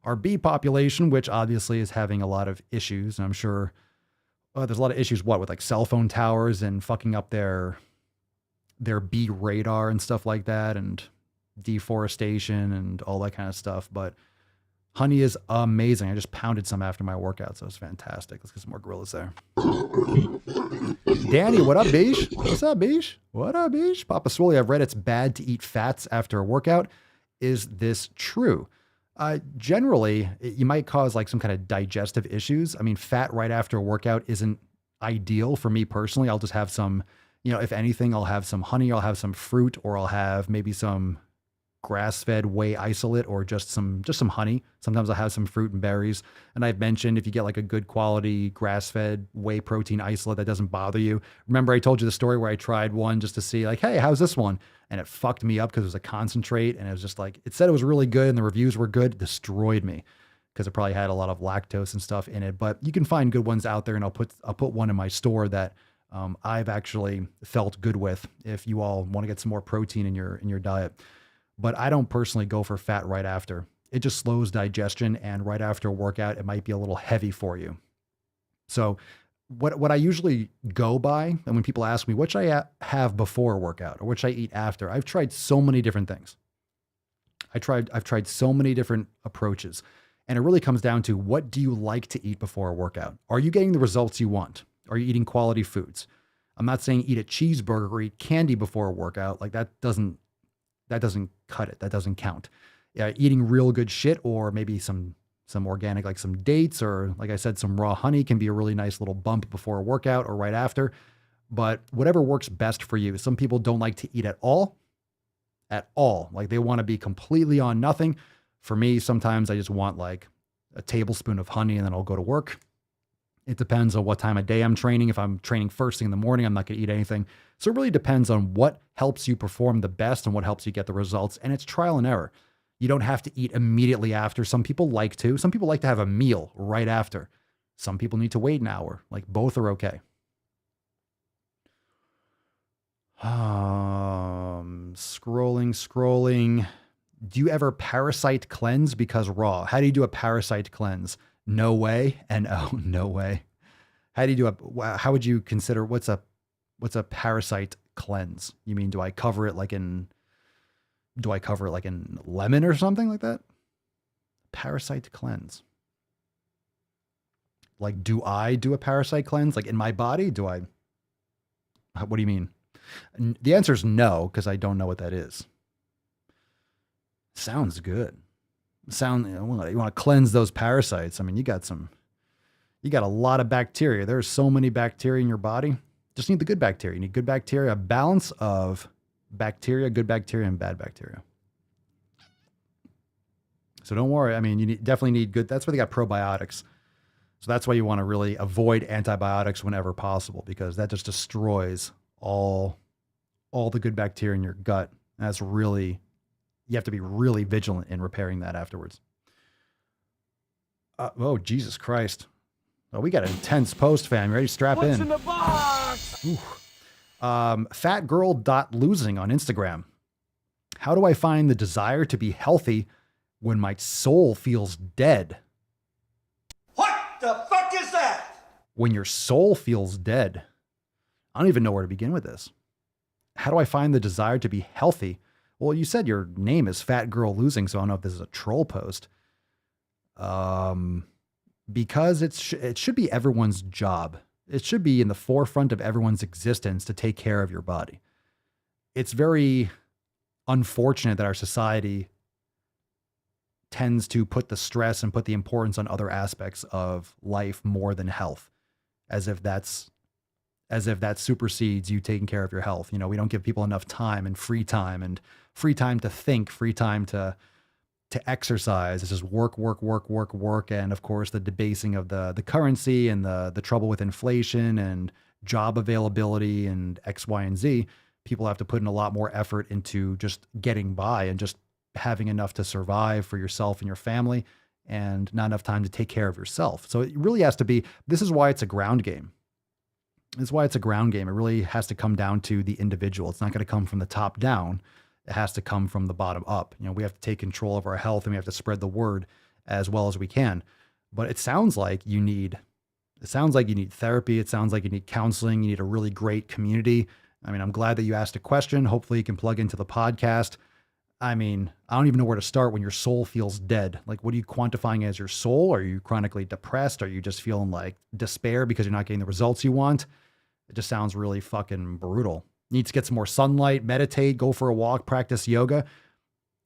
our bee population, which obviously is having a lot of issues. And I'm sure there's a lot of issues, with like cell phone towers and fucking up their bee radar and stuff like that. And deforestation and all that kind of stuff. But honey is amazing. I just pounded some after my workout, so it's fantastic. Let's get some more gorillas there. Danny, what up, Beesh? What's up, Beesh? What up, Beesh? Papa Swole, I've read it's bad to eat fats after a workout. Is this true? Generally, you might cause like some kind of digestive issues. I mean, fat right after a workout isn't ideal for me personally. I'll just have some, if anything, I'll have some honey, I'll have some fruit, or I'll have maybe some grass-fed whey isolate or just some honey. Sometimes I'll have some fruit and berries. And I've mentioned if you get like a good quality grass-fed whey protein isolate that doesn't bother you. Remember I told you the story where I tried one just to see like, hey, how's this one? And it fucked me up because it was a concentrate and it was just like, it said it was really good and the reviews were good. It destroyed me because it probably had a lot of lactose and stuff in it. But you can find good ones out there, and I'll put one in my store that I've actually felt good with if you all want to get some more protein in your diet. But I don't personally go for fat right after. It just slows digestion, and right after a workout, it might be a little heavy for you. So what I usually go by, and when people ask me, what should I have before a workout or what should I eat after? I've tried so many different things. I've tried so many different approaches, and it really comes down to, what do you like to eat before a workout? Are you getting the results you want? Are you eating quality foods? I'm not saying eat a cheeseburger or eat candy before a workout. Like that doesn't cut it. That doesn't count. Yeah, eating real good shit, or maybe some organic, like some dates, or like I said, some raw honey can be a really nice little bump before a workout or right after. But whatever works best for you. Some people don't like to eat at all. Like they want to be completely on nothing. For me, sometimes I just want like a tablespoon of honey and then I'll go to work. It depends on what time of day I'm training. If I'm training first thing in the morning, I'm not going to eat anything. So it really depends on what helps you perform the best and what helps you get the results. And it's trial and error. You don't have to eat immediately after. Some people like to. Some people like to have a meal right after. Some people need to wait an hour. Like both are okay. Scrolling. Do you ever parasite cleanse because raw? How do you do a parasite cleanse? No way. And oh, no way. How do you do how would you consider, what's a parasite cleanse? You mean, do I cover it like in lemon or something like that? Parasite cleanse. Like, do I do a parasite cleanse? Like in my body? What do you mean? The answer is no, because I don't know what that is. Sounds good. You want to cleanse those parasites. I mean, you got a lot of bacteria. There's so many bacteria in your body. Just need the good bacteria. You need good bacteria, a balance of bacteria, good bacteria, and bad bacteria. So don't worry. I mean, you definitely need good. That's why they got probiotics. So that's why you want to really avoid antibiotics whenever possible, because that just destroys all the good bacteria in your gut. And that's really, you have to be really vigilant in repairing that afterwards. Oh, Jesus Christ. Oh, we got an intense post, fam. You ready to strap in? What's in the box? Fatgirl.losing on Instagram. How do I find the desire to be healthy when my soul feels dead? What the fuck is that? When your soul feels dead. I don't even know where to begin with this. How do I find the desire to be healthy? Well, you said your name is Fat Girl Losing, so I don't know if this is a troll post. Because it should be everyone's job. It should be in the forefront of everyone's existence to take care of your body. It's very unfortunate that our society tends to put the stress and put the importance on other aspects of life more than health, as if that supersedes you taking care of your health. You know, we don't give people enough time and free time to think, free time to exercise. It's just work. And of course, the debasing of the currency and the trouble with inflation and job availability and X, Y, and Z. People have to put in a lot more effort into just getting by and just having enough to survive for yourself and your family, and not enough time to take care of yourself. So it really has to be, this is why it's a ground game. It's why it's a ground game. It really has to come down to the individual. It's not going to come from the top down. It has to come from the bottom up. You know, we have to take control of our health, and we have to spread the word as well as we can. But it sounds like you need therapy. It sounds like you need counseling. You need a really great community. I mean, I'm glad that you asked a question. Hopefully you can plug into the podcast. I mean, I don't even know where to start when your soul feels dead. Like, what are you quantifying as your soul? Are you chronically depressed? Are you just feeling like despair because you're not getting the results you want? It just sounds really fucking brutal. Needs to get some more sunlight, meditate, go for a walk, practice yoga.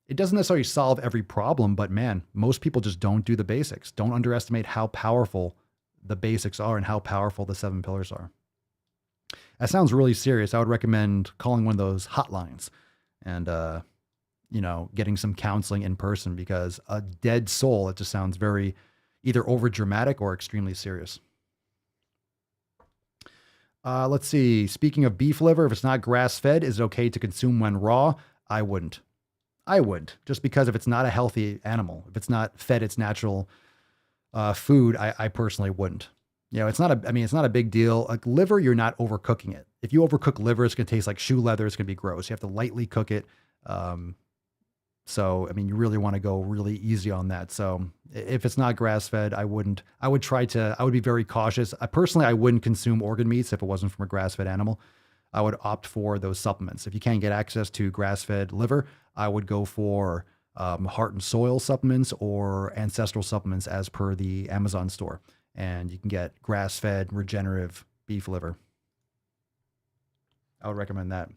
It doesn't necessarily solve every problem, but man, most people just don't do the basics. Don't underestimate how powerful the basics are and how powerful the 7 pillars are. That sounds really serious. I would recommend calling one of those hotlines and, getting some counseling in person, because a dead soul, it just sounds very either over dramatic or extremely serious. Let's see. Speaking of beef liver, if it's not grass fed, is it okay to consume when raw? I wouldn't. Just because if it's not a healthy animal, if it's not fed its natural food, I personally wouldn't. It's not a big deal. Like liver, you're not overcooking it. If you overcook liver, it's going to taste like shoe leather. It's going to be gross. You have to lightly cook it. You really want to go really easy on that. So if it's not grass fed, I wouldn't. I would be very cautious. I wouldn't consume organ meats if it wasn't from a grass fed animal. I would opt for those supplements. If you can't get access to grass fed liver, I would go for heart and soil supplements or ancestral supplements as per the Amazon store. And you can get grass fed regenerative beef liver. I would recommend that.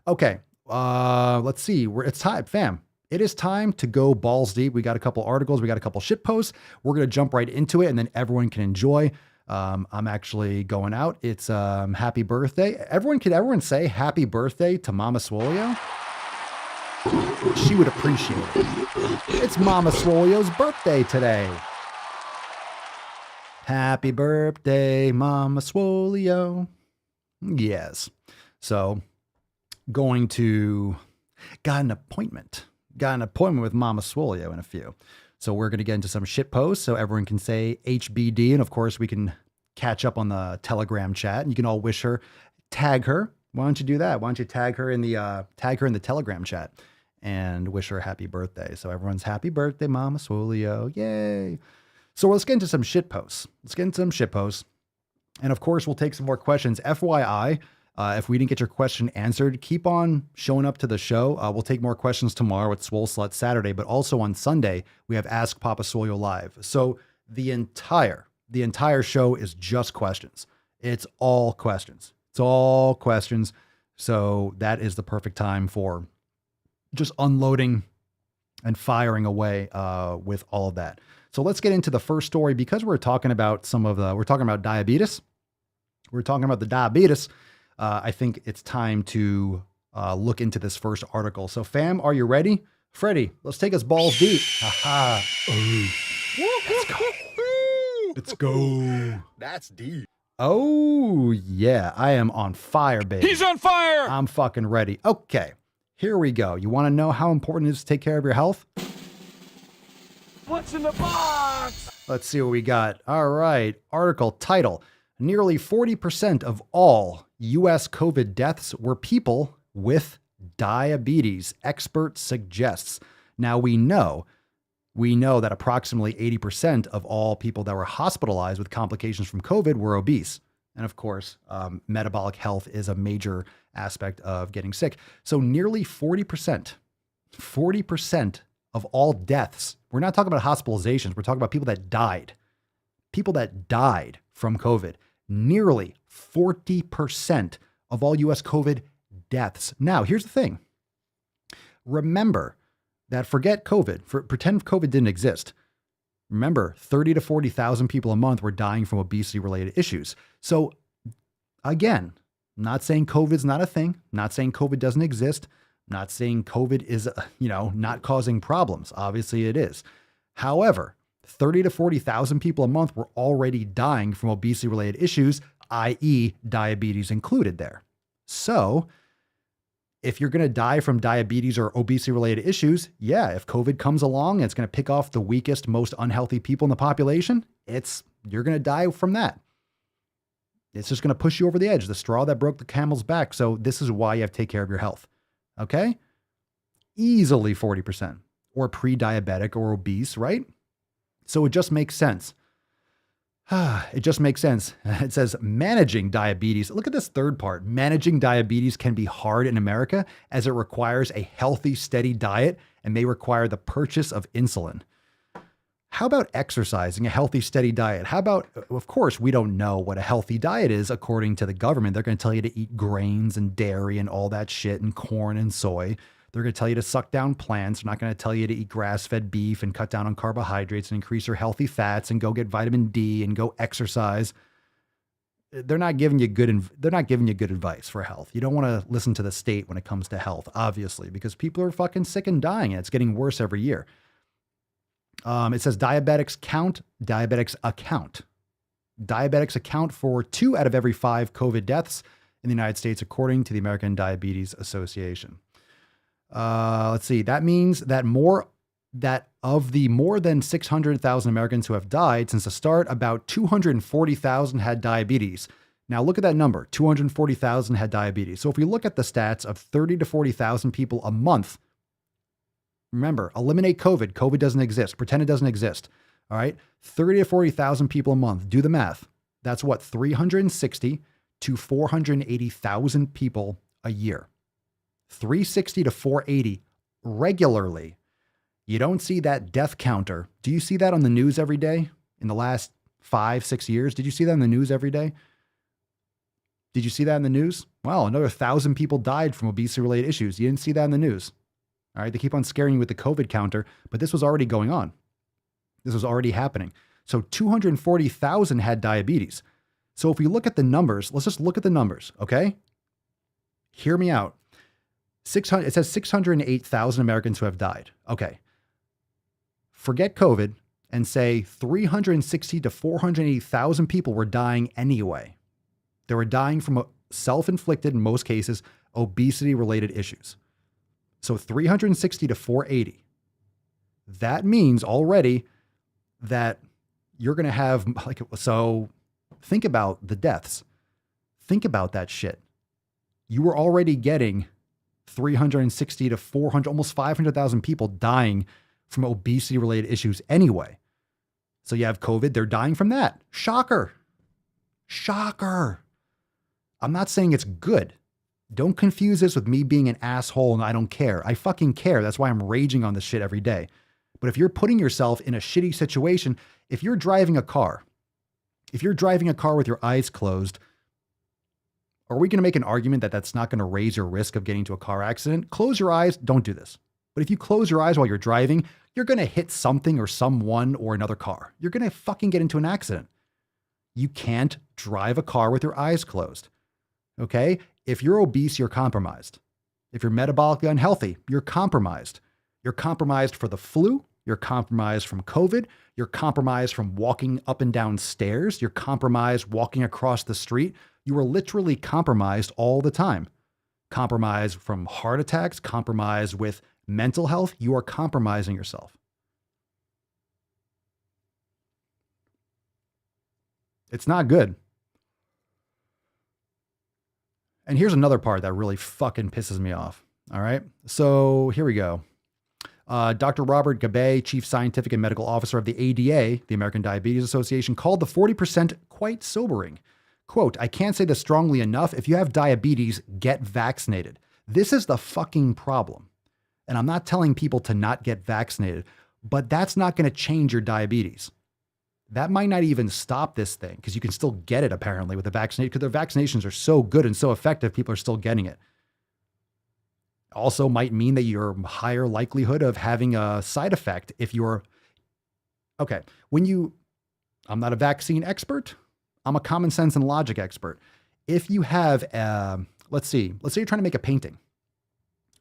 Okay. Let's see. It's time, fam. It is time to go balls deep. We got a couple articles. We got a couple shit posts. We're going to jump right into it, and then everyone can enjoy. I'm actually going out. It's happy birthday. Everyone say happy birthday to Mama Swolio? She would appreciate it. It's Mama Swolio's birthday today. Happy birthday, Mama Swolio. Yes. So got an appointment with Mama Swolio in a few. So we're going to get into some shit posts so everyone can say HBD. And of course we can catch up on the Telegram chat, and you can all wish her, tag her. Why don't you do that? Why don't you tag her in the Telegram chat and wish her a happy birthday? So everyone's happy birthday, Mama Swolio. Yay. So let's get into some shit posts. And of course we'll take some more questions. FYI, if we didn't get your question answered, keep on showing up to the show. We'll take more questions tomorrow at Swole Slut Saturday, but also on Sunday, we have Ask Papa Swolio Live. So the entire show is just questions. It's all questions. So that is the perfect time for just unloading and firing away with all of that. So let's get into the first story, because we're talking about diabetes. We're talking about the diabetes. I think it's time to look into this first article. So fam, are you ready? Freddie, let's take us balls deep. Haha. Let's go. That's deep. Oh yeah, I am on fire, baby. He's on fire! I'm fucking ready. Okay, here we go. You want to know how important it is to take care of your health? What's in the box? Let's see what we got. All right, article title. Nearly 40% of all U.S. COVID deaths were people with diabetes, expert suggests. Now we know that approximately 80% of all people that were hospitalized with complications from COVID were obese. And of course, metabolic health is a major aspect of getting sick. So nearly 40% of all deaths, we're not talking about hospitalizations, we're talking about people that died from COVID. Nearly 40% of all U.S. COVID deaths. Now, here's the thing. Remember that forget COVID. Pretend COVID didn't exist. Remember, 30 to 40,000 people a month were dying from obesity-related issues. So, again, I'm not saying COVID's not a thing. I'm not saying COVID doesn't exist. I'm not saying COVID is, not causing problems. Obviously, it is. However, 30 to 40,000 people a month were already dying from obesity-related issues, i.e. diabetes included there. So if you're going to die from diabetes or obesity-related issues, yeah, if COVID comes along and it's going to pick off the weakest, most unhealthy people in the population, you're going to die from that. It's just going to push you over the edge, the straw that broke the camel's back. So this is why you have to take care of your health. Okay? Easily 40% or pre-diabetic or obese, right? So it just makes sense. It just makes sense. It says managing diabetes. Look at this third part. Managing diabetes can be hard in America as it requires a healthy, steady diet and may require the purchase of insulin. How about exercising, a healthy, steady diet? How about, of course, we don't know what a healthy diet is according to the government. They're going to tell you to eat grains and dairy and all that shit and corn and soy. They're going to tell you to suck down plants. They're not going to tell you to eat grass-fed beef and cut down on carbohydrates and increase your healthy fats and go get vitamin D and go exercise. They're not giving you good advice for health. You don't want to listen to the state when it comes to health, obviously, because people are fucking sick and dying and it's getting worse every year. It says diabetics account for 2 out of every 5 COVID deaths in the United States, according to the American Diabetes Association. Let's see. That means that of the more than 600,000 Americans who have died since the start, about 240,000 had diabetes. Now look at that number. 240,000 had diabetes. So if we look at the stats of 30 to 40,000 people a month, remember, eliminate COVID. COVID doesn't exist. Pretend it doesn't exist. All right. 30 to 40,000 people a month. Do the math. That's what? 360 to 480,000 people a year. 360 to 480 regularly. You don't see that death counter. Do you see that on the news every day in the last 5-6 years? Did you see that on the news every day? Did you see that in the news? Well, another 1,000 people died from obesity-related issues. You didn't see that in the news. All right. They keep on scaring you with the COVID counter, but this was already going on. This was already happening. So 240,000 had diabetes. So if we look at the numbers, let's just look at the numbers. Okay. Hear me out. It says 608,000 Americans who have died. Okay. Forget COVID and say 360 to 480,000 people were dying anyway. They were dying from self-inflicted, in most cases, obesity-related issues. So 360 to 480. That means already that you're going to have, so think about the deaths. Think about that shit. You were already getting 360 to 400, almost 500,000 people dying from obesity-related issues anyway. So you have COVID, they're dying from that. Shocker. Shocker. I'm not saying it's good. Don't confuse this with me being an asshole and I don't care. I fucking care. That's why I'm raging on this shit every day. But if you're putting yourself in a shitty situation, if you're driving a car with your eyes closed, are we going to make an argument that that's not going to raise your risk of getting into a car accident? Close your eyes. Don't do this. But if you close your eyes while you're driving, you're going to hit something or someone or another car. You're going to fucking get into an accident. You can't drive a car with your eyes closed. Okay? If you're obese, you're compromised. If you're metabolically unhealthy, you're compromised. You're compromised for the flu. You're compromised from COVID. You're compromised from walking up and down stairs. You're compromised walking across the street. You are literally compromised all the time. Compromised from heart attacks, compromised with mental health. You are compromising yourself. It's not good. And here's another part that really fucking pisses me off. All right. So here we go. Dr. Robert Gabay, Chief Scientific and Medical Officer of the ADA, the American Diabetes Association, called the 40% quite sobering. Quote, I can't say this strongly enough. If you have diabetes, get vaccinated. This is the fucking problem. And I'm not telling people to not get vaccinated, but that's not going to change your diabetes. That might not even stop this thing because you can still get it apparently with the vaccination because the vaccinations are so good and so effective. People are still getting it. Also might mean that you're higher likelihood of having a side effect if you're, okay, I'm not a vaccine expert. I'm a common sense and logic expert. If you have, let's say you're trying to make a painting.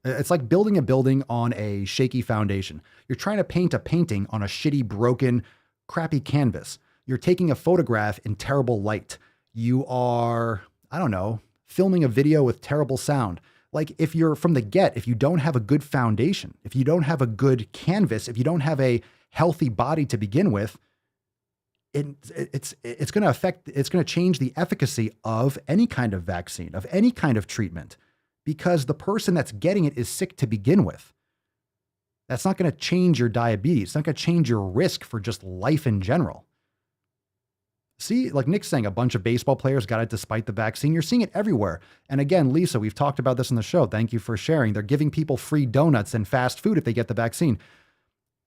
It's like building a building on a shaky foundation. You're trying to paint a painting on a shitty, broken, crappy canvas. You're taking a photograph in terrible light. You are, filming a video with terrible sound. Like if you're from the get, if you don't have a good foundation, if you don't have a good canvas, if you don't have a healthy body to begin with, it's going to change the efficacy of any kind of vaccine, of any kind of treatment, because the person that's getting it is sick to begin with. That's not going to change your diabetes. It's not going to change your risk for just life in general. See, like Nick's saying, a bunch of baseball players got it despite the vaccine. You're seeing it everywhere. And again, Lisa, we've talked about this on the show. Thank you for sharing. They're giving people free donuts and fast food if they get the vaccine.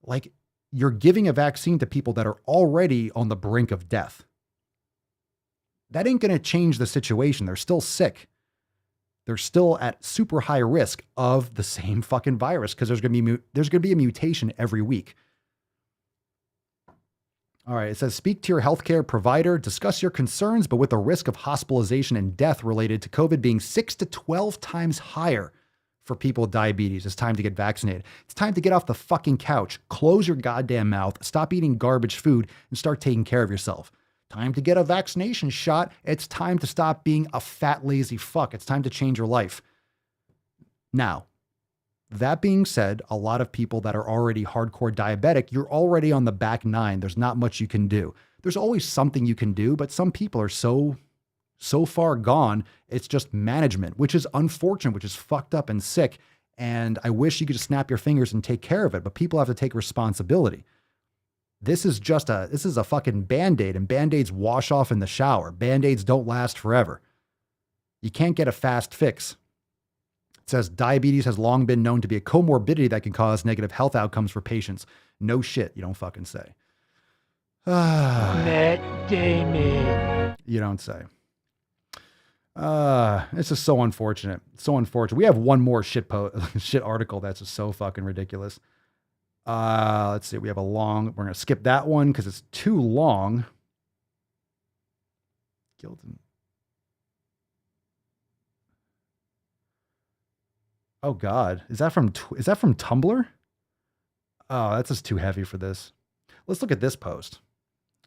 Like, you're giving a vaccine to people that are already on the brink of death. That ain't going to change the situation. They're still sick. They're still at super high risk of the same fucking virus because there's going to be a mutation every week. All right, it says, speak to your healthcare provider, discuss your concerns, but with the risk of hospitalization and death related to COVID being 6 to 12 times higher for people with diabetes, it's time to get vaccinated. It's time to get off the fucking couch, close your goddamn mouth, stop eating garbage food, and start taking care of yourself. Time to get a vaccination shot. It's time to stop being a fat, lazy fuck. It's time to change your life. Now, that being said, a lot of people that are already hardcore diabetic, you're already on the back nine. There's not much you can do. There's always something you can do, but some people are so far gone, it's just management, which is unfortunate, which is fucked up and sick. And I wish you could just snap your fingers and take care of it, but people have to take responsibility. This is a fucking Band-Aid, and Band-Aids wash off in the shower. Band-Aids don't last forever. You can't get a fast fix. It says diabetes has long been known to be a comorbidity that can cause negative health outcomes for patients. No shit, you don't fucking say. Matt Damon. You don't say. This is so unfortunate. So unfortunate. We have one more shit article that's just so fucking ridiculous. Let's see. We're going to skip that one because it's too long. Gildan. Oh God. Is that from Tumblr? Oh, that's just too heavy for this. Let's look at this post.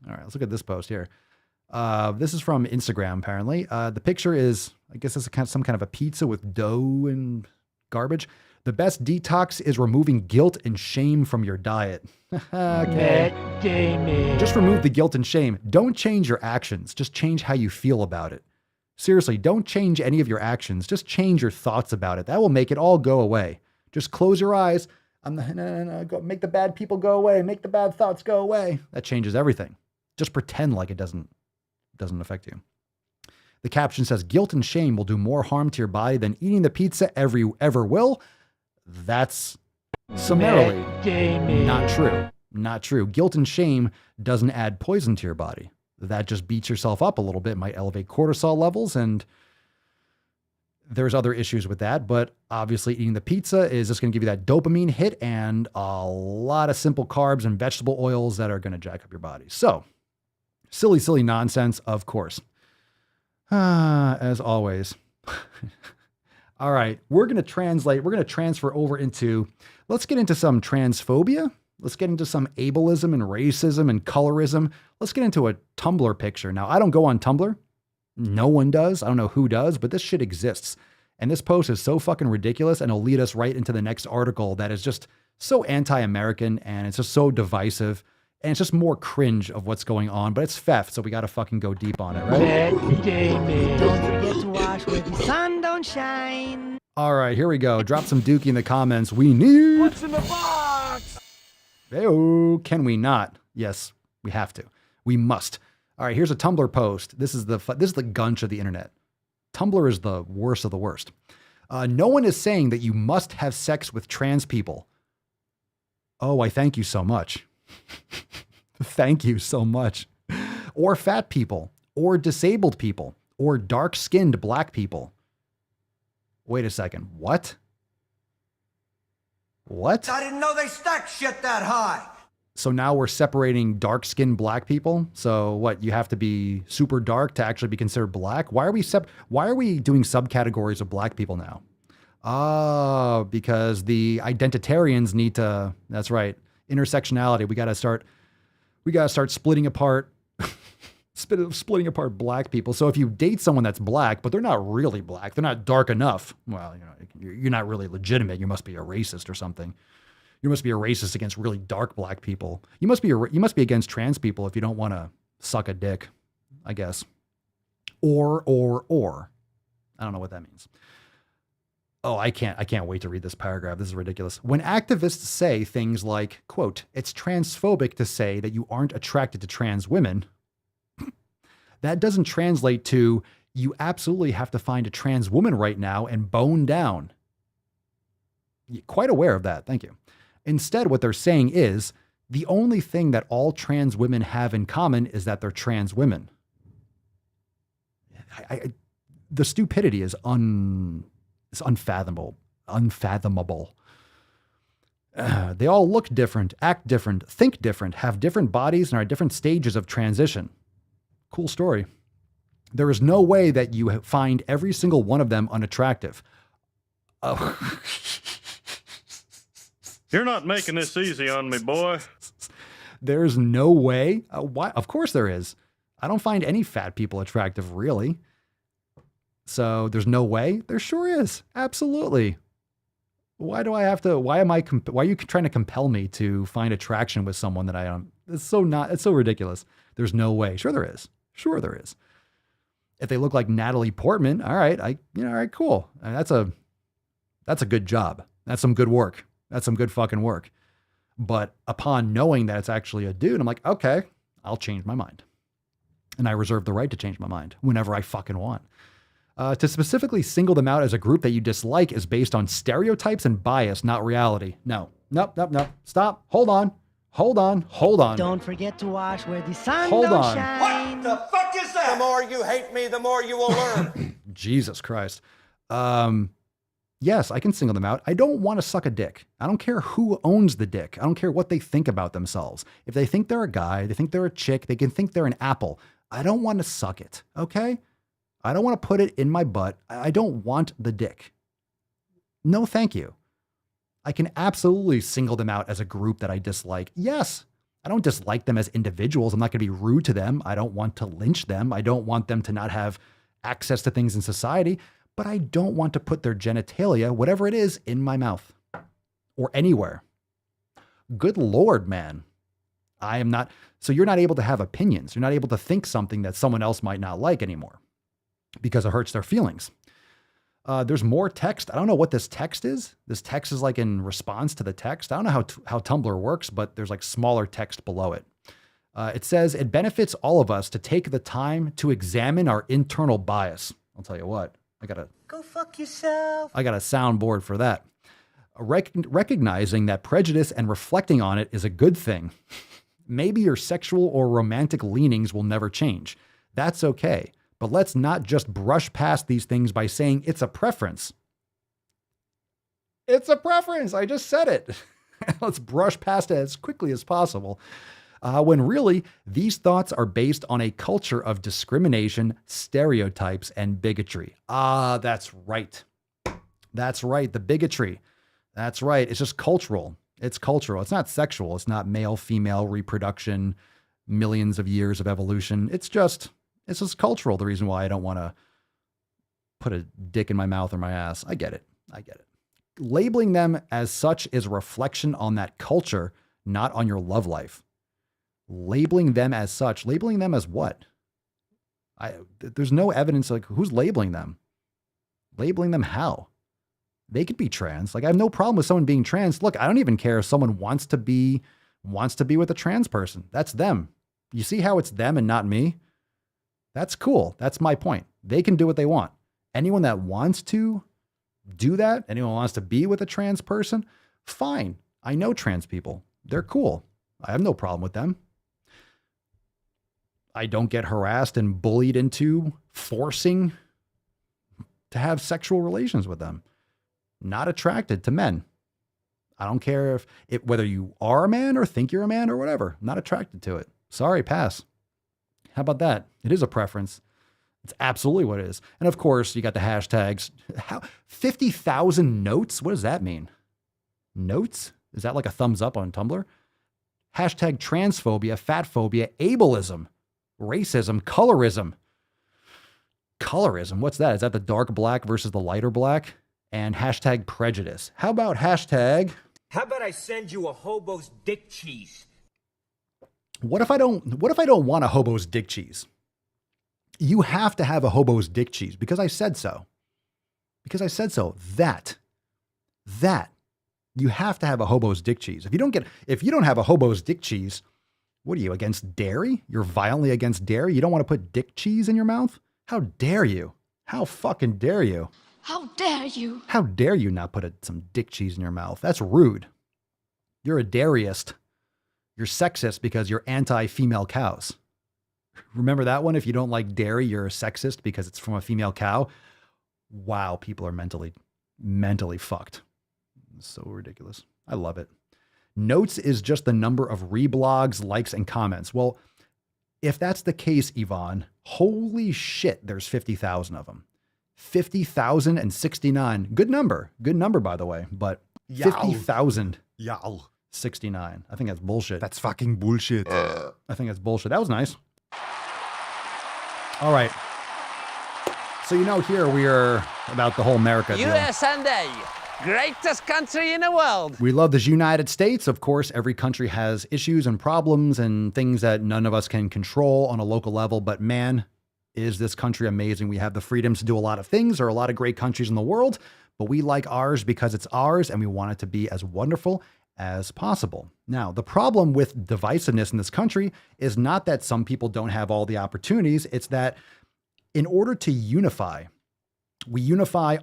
All right. Let's look at this post here. This is from Instagram, apparently. The picture is, I guess it's some kind of a pizza with dough and garbage. The best detox is removing guilt and shame from your diet. Okay. Just remove the guilt and shame. Don't change your actions. Just change how you feel about it. Seriously, don't change any of your actions. Just change your thoughts about it. That will make it all go away. Just close your eyes. Make the bad people go away. Make the bad thoughts go away. That changes everything. Just pretend like it doesn't affect you. The caption says, guilt and shame will do more harm to your body than eating the pizza ever will. That's summarily not true. Not true. Guilt and shame doesn't add poison to your body. That just beats yourself up a little bit, might elevate cortisol levels, and there's other issues with that. But obviously eating the pizza is just going to give you that dopamine hit and a lot of simple carbs and vegetable oils that are going to jack up your body. So silly nonsense, of course. As always. All right, we're going to transfer over into, let's get into some transphobia. Let's get into some ableism and racism and colorism. Let's get into a Tumblr picture. Now, I don't go on Tumblr. No one does. I don't know who does, but this shit exists. And this post is so fucking ridiculous, and it'll lead us right into the next article that is just so anti-American, and it's just so divisive, and it's just more cringe of what's going on, but it's theft, so we got to fucking go deep on it, right? Don't forget to wash where the sun don't shine. All right, here we go. Drop some dookie in the comments. We need... What's in the box? Hey-oh, can we not? Yes, we have to. We must. All right, here's a Tumblr post. This is the gunch of the internet. Tumblr is the worst of the worst. No one is saying that you must have sex with trans people. Oh, I thank you so much. Thank you so much. Or fat people, or disabled people, or dark-skinned black people. Wait a second. What? What? I didn't know they stacked shit that high. So now we're separating dark-skinned black people. So what? You have to be super dark to actually be considered black? Why are we doing subcategories of black people now? Oh, because the identitarians need to, that's right. Intersectionality. We got to start splitting apart black people. So if you date someone that's black, but they're not really black, they're not dark enough, well, you're not really legitimate. You must be a racist or something. You must be a racist against really dark black people. You must be against trans people if you don't want to suck a dick, I guess. Or. I don't know what that means. Oh, I can't wait to read this paragraph. This is ridiculous. When activists say things like, quote, it's transphobic to say that you aren't attracted to trans women. That doesn't translate to you absolutely have to find a trans woman right now and bone down. Quite aware of that. Thank you. Instead, what they're saying is the only thing that all trans women have in common is that they're trans women. The stupidity is unfathomable. They all look different, act different, think different, have different bodies, and are at different stages of transition. Cool story. There is no way that you find every single one of them unattractive. Oh. You're not making this easy on me, boy. There's no way. Why? Of course there is. I don't find any fat people attractive, really. So there's no way. There sure is. Absolutely. Why do I have to? Why are you trying to compel me to find attraction with someone that I don't? It's so ridiculous. There's no way. Sure there is. Sure there is. If they look like Natalie Portman, all right, all right, cool. That's a good job. That's some good work. That's some good fucking work. But upon knowing that it's actually a dude, I'm like, okay, I'll change my mind. And I reserve the right to change my mind whenever I fucking want. To specifically single them out as a group that you dislike is based on stereotypes and bias, not reality. No. Nope. Stop. Hold on. Don't forget to wash where the sun Hold don't on. shine. What the fuck is that? The more you hate me, the more you will learn. Jesus Christ. Yes, I can single them out. I don't want to suck a dick. I don't care who owns the dick. I don't care what they think about themselves. If they think they're a guy, they think they're a chick, they can think they're an apple. I don't want to suck it, okay? I don't want to put it in my butt. I don't want the dick. No, thank you. I can absolutely single them out as a group that I dislike. Yes, I don't dislike them as individuals. I'm not going to be rude to them. I don't want to lynch them. I don't want them to not have access to things in society, but I don't want to put their genitalia, whatever it is, in my mouth or anywhere. Good Lord, man. I am not. So you're not able to have opinions. You're not able to think something that someone else might not like anymore because it hurts their feelings. There's more text. I don't know what this text is. This text is like in response to the text. I don't know how Tumblr works, but there's like smaller text below it. It says, it benefits all of us to take the time to examine our internal bias. I'll tell you what, Go fuck yourself. I got a soundboard for that. Recognizing that prejudice and reflecting on it is a good thing. Maybe your sexual or romantic leanings will never change. That's okay. But let's not just brush past these things by saying it's a preference. It's a preference. I just said it. Let's brush past it as quickly as possible. When really, these thoughts are based on a culture of discrimination, stereotypes, and bigotry. That's right. That's right. The bigotry. That's right. It's just cultural. It's cultural. It's not sexual. It's not male, female reproduction, millions of years of evolution. It's just cultural. The reason why I don't want to put a dick in my mouth or my ass. I get it. Labeling them as such is a reflection on that culture, not on your love life. Labeling them as such, labeling them as what? There's no evidence, like who's labeling them? Labeling them how? They could be trans. Like I have no problem with someone being trans. Look, I don't even care if someone wants to be with a trans person. That's them. You see how it's them and not me? That's cool. That's my point. They can do what they want. Anyone that wants to do that, anyone who wants to be with a trans person, fine. I know trans people. They're cool. I have no problem with them. I don't get harassed and bullied into forcing to have sexual relations with them. Not attracted to men. I don't care whether you are a man or think you're a man or whatever. Not attracted to it. Sorry, pass. How about that? It is a preference. It's absolutely what it is. And of course, you got the hashtags. 50,000 notes? What does that mean? Notes? Is that like a thumbs up on Tumblr? Hashtag transphobia, fatphobia, ableism, racism, colorism. Colorism, what's that? Is that the dark black versus the lighter black? And hashtag prejudice. How about hashtag... How about I send you a hobo's dick cheese? What if I don't want a hobo's dick cheese? You have to have a hobo's dick cheese because I said so. That you have to have a hobo's dick cheese. If you don't have a hobo's dick cheese, What are you, against dairy? You're violently against dairy? You don't want to put dick cheese in your mouth? How dare you? How fucking dare you? How dare you? How dare you not put some dick cheese in your mouth? That's rude. You're a dairyist. You're sexist because you're anti-female cows. Remember that one? If you don't like dairy, you're a sexist because it's from a female cow. Wow, people are mentally fucked. It's so ridiculous. I love it. Notes is just the number of reblogs, likes, and comments. Well, if that's the case, Yvonne, holy shit, there's 50,000 of them. 50,069. Good number. Good number, by the way. But 50,000. Y'all. 69. I think that's bullshit. That's fucking bullshit. I think that's bullshit. That was nice. All right. So, here we are about the whole America deal. USA, greatest country in the world. We love this United States. Of course, every country has issues and problems and things that none of us can control on a local level. But man, is this country amazing. We have the freedoms to do a lot of things. There are a lot of great countries in the world, but we like ours because it's ours and we want it to be as wonderful as possible. Now, the problem with divisiveness in this country is not that some people don't have all the opportunities. It's that in order to unify, we unify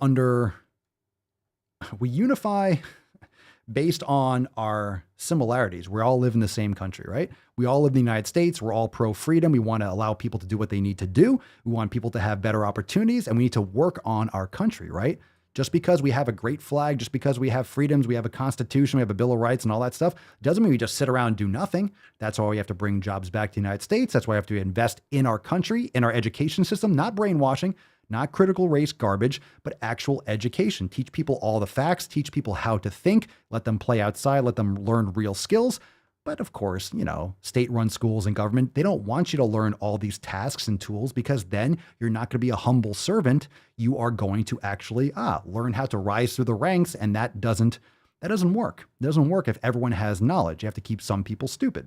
based on our similarities. We all live in the same country, right? We all live in the United States. We're all pro-freedom. We want to allow people to do what they need to do. We want people to have better opportunities, and we need to work on our country, right? Just because we have a great flag, just because we have freedoms, we have a constitution, we have a Bill of Rights and all that stuff, doesn't mean we just sit around and do nothing. That's why we have to bring jobs back to the United States. That's why we have to invest in our country, in our education system, not brainwashing, not critical race garbage, but actual education. Teach people all the facts, teach people how to think, let them play outside, let them learn real skills. But of course, state-run schools and government, they don't want you to learn all these tasks and tools because then you're not going to be a humble servant. You are going to actually learn how to rise through the ranks, and that doesn't work. It doesn't work if everyone has knowledge. You have to keep some people stupid.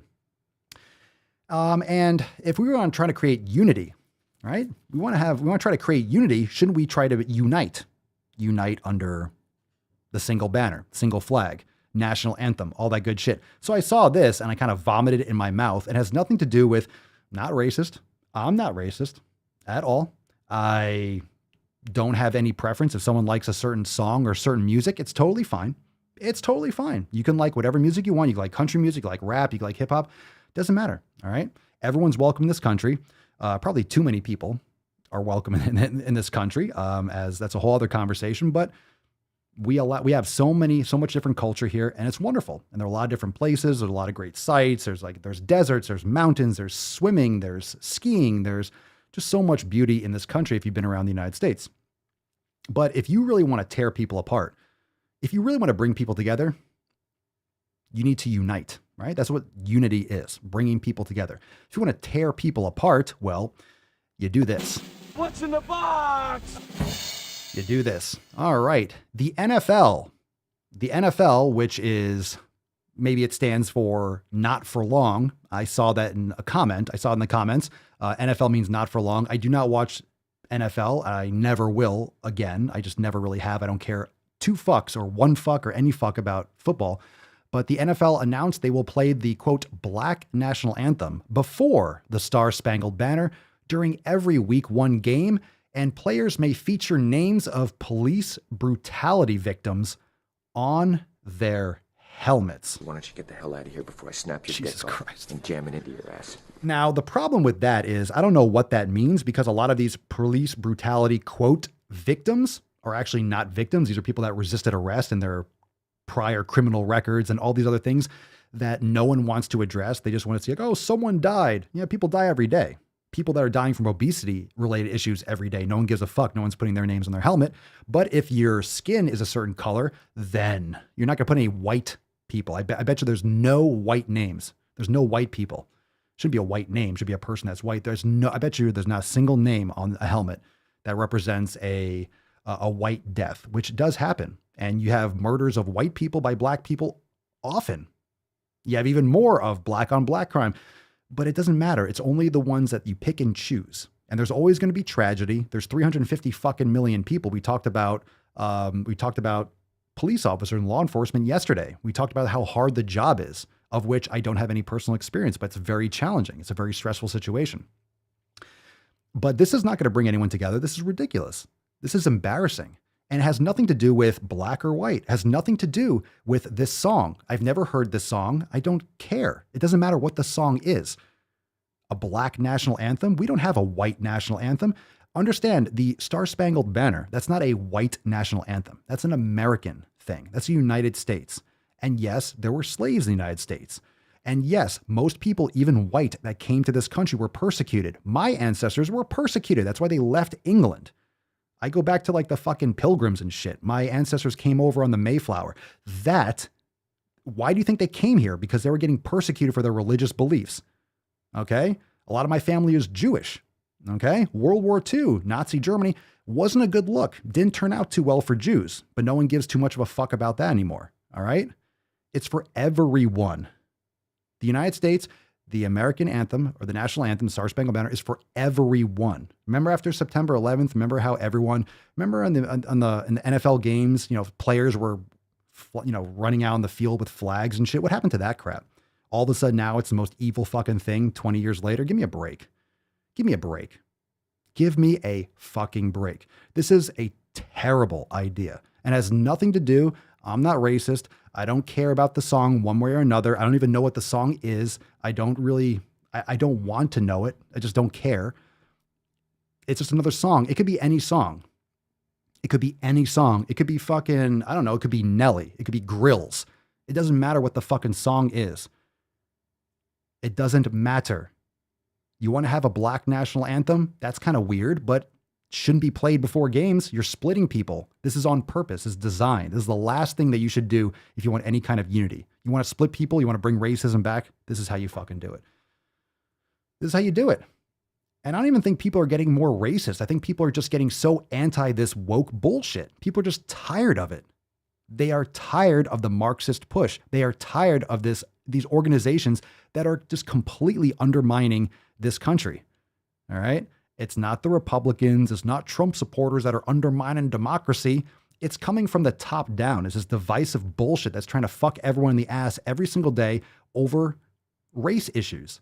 And if we were trying to create unity, right? We want to try to create unity. Shouldn't we try to unite under the single banner, single flag, national anthem, all that good shit? So I saw this and I kind of vomited it in my mouth. It has nothing to do with not racist. I'm not racist at all. I don't have any preference. If someone likes a certain song or certain music, it's totally fine. It's totally fine. You can like whatever music you want. You can like country music, you like rap, you can like hip hop. Doesn't matter. All right. Everyone's welcome in this country. Probably too many people are welcome in this country, as that's a whole other conversation. But we have so much different culture here, and it's wonderful. And there are a lot of different places. There's a lot of great sites. There's deserts, there's mountains, there's swimming, there's skiing. There's just so much beauty in this country if you've been around the United States. But if you really want to tear people apart, if you really want to bring people together, you need to unite, right? That's what unity is, bringing people together. If you want to tear people apart, well, you do this. What's in the box? You do this. All right. The NFL, which is, maybe it stands for not for long. I saw that in a comment. I saw it in the comments. NFL means not for long. I do not watch NFL. I never will again. I just never really have. I don't care two fucks or one fuck or any fuck about football. But the NFL announced they will play the, quote, Black National Anthem before the Star-Spangled Banner during every Week 1 game, and players may feature names of police brutality victims on their helmets. Why don't you get the hell out of here before I snap your Jesus dick off Christ. and jam it into your ass? Now, the problem with that is I don't know what that means, because a lot of these police brutality, quote, victims are actually not victims. These are people that resisted arrest and their prior criminal records and all these other things that no one wants to address. They just want to see, like, oh, someone died. Yeah, people die every day. People that are dying from obesity-related issues every day. No one gives a fuck. No one's putting their names on their helmet. But if your skin is a certain color, then you're not going to put any white people. I bet you there's no white names. There's no white people. Shouldn't be a white name. Should be a person that's white. I bet you there's not a single name on a helmet that represents a white death, which does happen. And you have murders of white people by black people often. You have even more of black on black crime, but it doesn't matter. It's only the ones that you pick and choose. And there's always going to be tragedy. There's 350 fucking million people. We talked about police officers and law enforcement yesterday. We talked about how hard the job is of which I don't have any personal experience, but it's very challenging. It's a very stressful situation. But this is not going to bring anyone together. This is ridiculous. This is embarrassing. And it has nothing to do with black or white. It has nothing to do with this song. I've never heard this song. I don't care. It doesn't matter what the song is. A black national anthem? We don't have a white national anthem. Understand, the Star-Spangled Banner, that's not a white national anthem. That's an American thing. That's the United States. And yes, there were slaves in the United States. And yes, most people, even white, that came to this country were persecuted. My ancestors were persecuted. That's why they left England. I go back to like the fucking Pilgrims and shit. My ancestors came over on the Mayflower. Why do you think they came here? Because they were getting persecuted for their religious beliefs. Okay? A lot of my family is Jewish. Okay? World War II, Nazi Germany, wasn't a good look. Didn't turn out too well for Jews, but no one gives too much of a fuck about that anymore. All right? It's for everyone. The United States, the American anthem or the national anthem, Star-Spangled Banner, is for everyone. Remember after September 11th, remember how remember in the NFL games, players were, running out on the field with flags and shit. What happened to that crap? All of a sudden now it's the most evil fucking thing 20 years later. Give me a break. Give me a break. Give me a fucking break. This is a terrible idea and has nothing to do. I'm not racist. I don't care about the song one way or another. I don't even know what the song is. I don't want to know it. I just don't care. It's just another song. It could be any song. It could be any song. It could be fucking, I don't know. It could be Nelly. It could be Grills. It doesn't matter what the fucking song is. It doesn't matter. You want to have a black national anthem? That's kind of weird, but shouldn't be played before games. You're splitting people. This is on purpose. It's designed. This is the last thing that you should do if you want any kind of unity. You want to split people? You want to bring racism back? This is how you fucking do it. This is how you do it. And I don't even think people are getting more racist. I think people are just getting so anti this woke bullshit. People are just tired of it. They are tired of the Marxist push. They are tired of these organizations that are just completely undermining this country. All right? It's not the Republicans. It's not Trump supporters that are undermining democracy. It's coming from the top down. It's this divisive bullshit that's trying to fuck everyone in the ass every single day over race issues.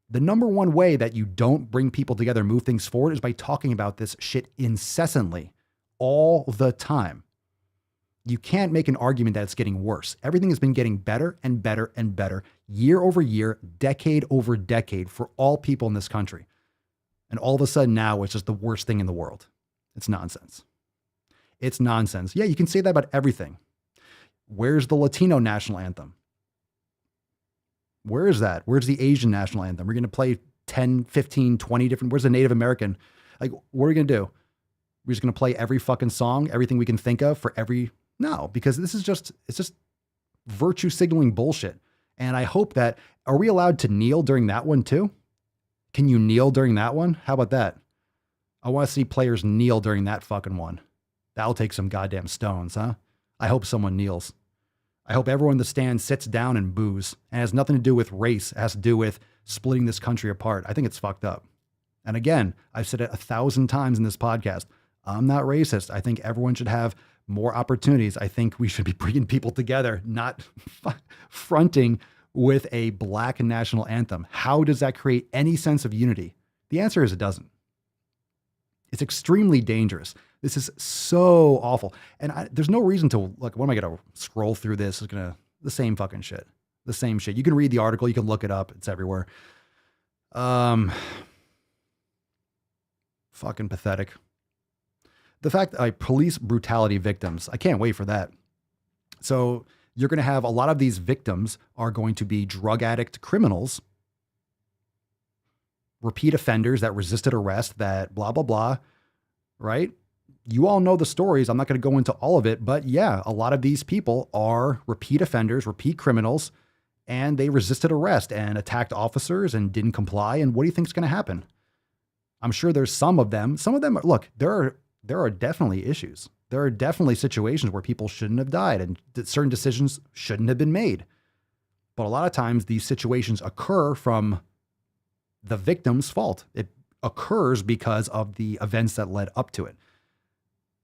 The number one way that you don't bring people together and move things forward is by talking about this shit incessantly, all the time. You can't make an argument that it's getting worse. Everything has been getting better and better and better, year over year, decade over decade, for all people in this country. And all of a sudden now it's just the worst thing in the world. It's nonsense. It's nonsense. Yeah, you can say that about everything. Where's the Latino national anthem? Where is that? Where's the Asian national anthem? We're going to play 10, 15, 20 different. Where's the Native American? Like, what are we going to do? We're just going to play every fucking song, everything we can think of for every. No, because it's just virtue signaling bullshit. And I hope that, are we allowed to kneel during that one too? Can you kneel during that one? How about that? I want to see players kneel during that fucking one. That'll take some goddamn stones, huh? I hope someone kneels. I hope everyone in the stand sits down and boos. And it has nothing to do with race. It has to do with splitting this country apart. I think it's fucked up. And again, I've said it 1,000 times in this podcast. I'm not racist. I think everyone should have more opportunities. I think we should be bringing people together, not fronting with a black national anthem. How does that create any sense of unity? The answer is it doesn't. It's extremely dangerous. This is so awful. And there's no reason to, like, what am I going to scroll through this? It's going to, the same fucking shit. The same shit. You can read the article. You can look it up. It's everywhere. Fucking pathetic. The fact that police brutality victims, I can't wait for that. So you're going to have a lot of these victims are going to be drug addict criminals, repeat offenders that resisted arrest, that blah, blah, blah, right? You all know the stories. I'm not going to go into all of it, but yeah, a lot of these people are repeat offenders, repeat criminals, and they resisted arrest and attacked officers and didn't comply. And what do you think is going to happen? I'm sure there's some of them, look, there are definitely issues. There are definitely situations where people shouldn't have died and certain decisions shouldn't have been made. But a lot of times these situations occur from the victim's fault. It occurs because of the events that led up to it.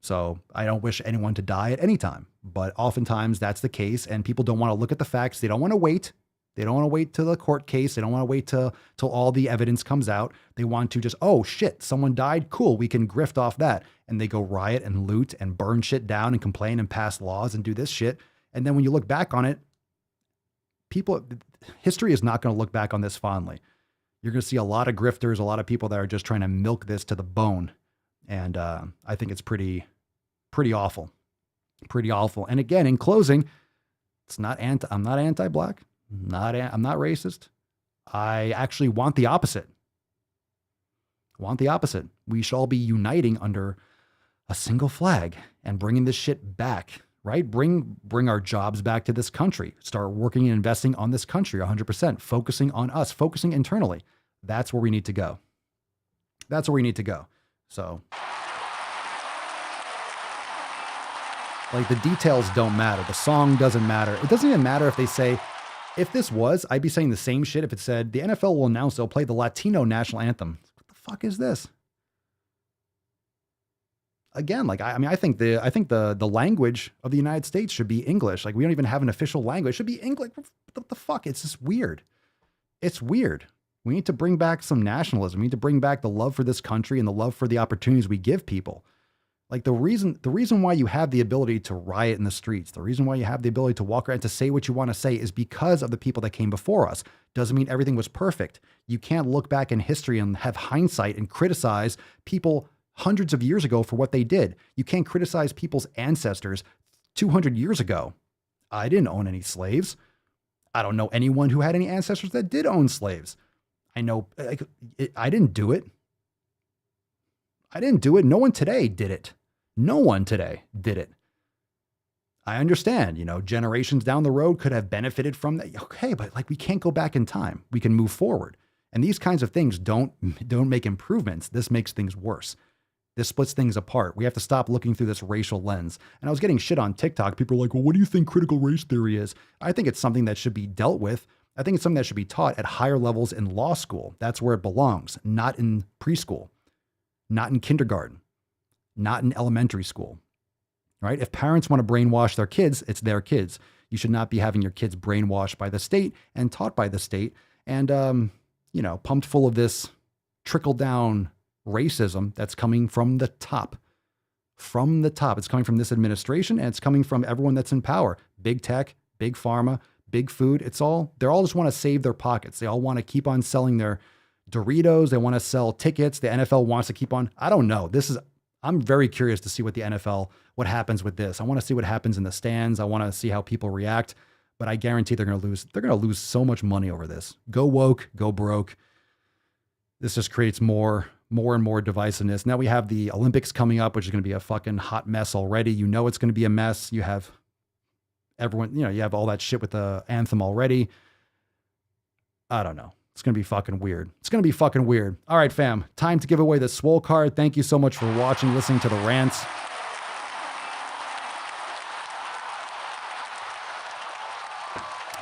So I don't wish anyone to die at any time, but oftentimes that's the case and people don't want to look at the facts. They don't want to wait. They don't want to wait till the court case. They don't want to wait till all the evidence comes out. They want to just, oh shit, someone died. Cool. We can grift off that. And they go riot and loot and burn shit down and complain and pass laws and do this shit. And then when you look back on it, history is not going to look back on this fondly. You're going to see a lot of grifters, a lot of people that are just trying to milk this to the bone. And I think it's pretty awful. Pretty awful. And again, in closing, I'm not anti-black. I'm not racist. I actually want the opposite. We should all be uniting under a single flag and bringing this shit back, right? Bring our jobs back to this country. Start working and investing on this country 100%, focusing on us, focusing internally. That's where we need to go. So, like, the details don't matter. The song doesn't matter. It doesn't even matter if they say, I'd be saying the same shit if it said, the NFL will announce they'll play the Latino national anthem. What the fuck is this? Again, like, I think the language of the United States should be English. Like, we don't even have an official language. It should be English. What the fuck? It's just weird. It's weird. We need to bring back some nationalism. We need to bring back the love for this country and the love for the opportunities we give people. Like, the reason why you have the ability to riot in the streets, the reason why you have the ability to walk around to say what you want to say is because of the people that came before us. Doesn't mean everything was perfect. You can't look back in history and have hindsight and criticize people hundreds of years ago for what they did. You can't criticize people's ancestors 200 years ago. I didn't own any slaves. I don't know anyone who had any ancestors that did own slaves. I know, I didn't do it. No one today did it. I understand, generations down the road could have benefited from that. Okay, but like, we can't go back in time. We can move forward. And these kinds of things don't make improvements. This makes things worse. This splits things apart. We have to stop looking through this racial lens. And I was getting shit on TikTok. People are like, well, what do you think critical race theory is? I think it's something that should be dealt with. I think it's something that should be taught at higher levels in law school. That's where it belongs, not in preschool, not in kindergarten, not in elementary school, right? If parents want to brainwash their kids, it's their kids. You should not be having your kids brainwashed by the state and taught by the state and, pumped full of this trickle-down racism that's coming from the top. From the top. It's coming from this administration and it's coming from everyone that's in power. Big tech, big pharma, big food. They all just want to save their pockets. They all want to keep on selling their Doritos. They want to sell tickets. The NFL wants to keep on. I don't know. I'm very curious to see what the NFL, what happens with this. I want to see what happens in the stands. I want to see how people react, but I guarantee they're going to lose. They're going to lose so much money over this. Go woke, go broke. This just creates more and more divisiveness. Now we have the Olympics coming up, which is going to be a fucking hot mess already. It's going to be a mess. You have everyone, you have all that shit with the anthem already. I don't know. It's going to be fucking weird. All right, fam. Time to give away the Swole card. Thank you so much for watching, listening to the rants.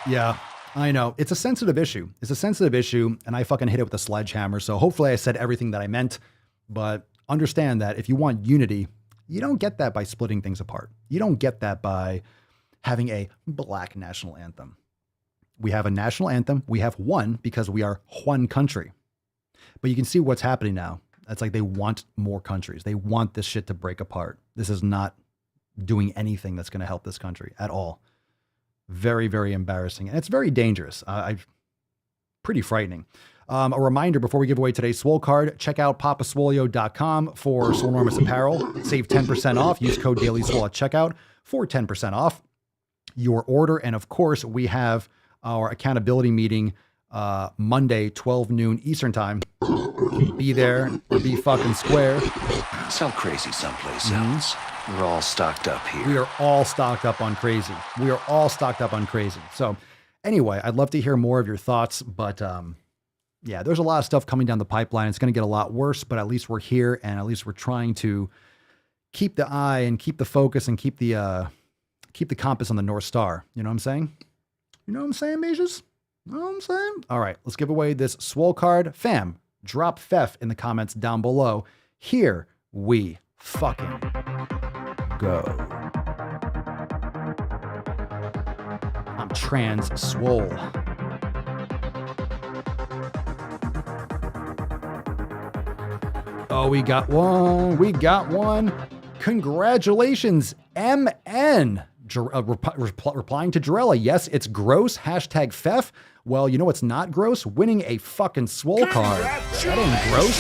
Yeah, I know. It's a sensitive issue. And I fucking hit it with a sledgehammer. So hopefully I said everything that I meant. But understand that if you want unity, you don't get that by splitting things apart. You don't get that by having a black national anthem. We have a national anthem. We have one because we are one country. But you can see what's happening now. It's like they want more countries. They want this shit to break apart. This is not doing anything that's going to help this country at all. Very, very embarrassing. And it's very dangerous. Pretty frightening. A reminder before we give away today's Swole card, check out papaswolio.com for Swolenormous apparel. Save 10% off. Use code DailySwole at checkout for 10% off your order. And of course, we have our accountability meeting Monday, 12 noon Eastern time. Be there or be fucking square. Sound crazy someplace else. We're all stocked up here. We are all stocked up on crazy. So anyway, I'd love to hear more of your thoughts, but yeah, there's a lot of stuff coming down the pipeline. It's going to get a lot worse, but at least we're here and at least we're trying to keep the eye and keep the focus and keep the compass on the North Star. You know what I'm saying? Mages? You know what I'm saying? All right, let's give away this Swole card. Fam, drop Fef in the comments down below. Here we fucking go. I'm trans Swole. we got one. We got one. Congratulations, MN. Replying to Jarella. Yes, it's gross. Hashtag Fef. Well, you know what's not gross? Winning a fucking Swole card. That ain't gross.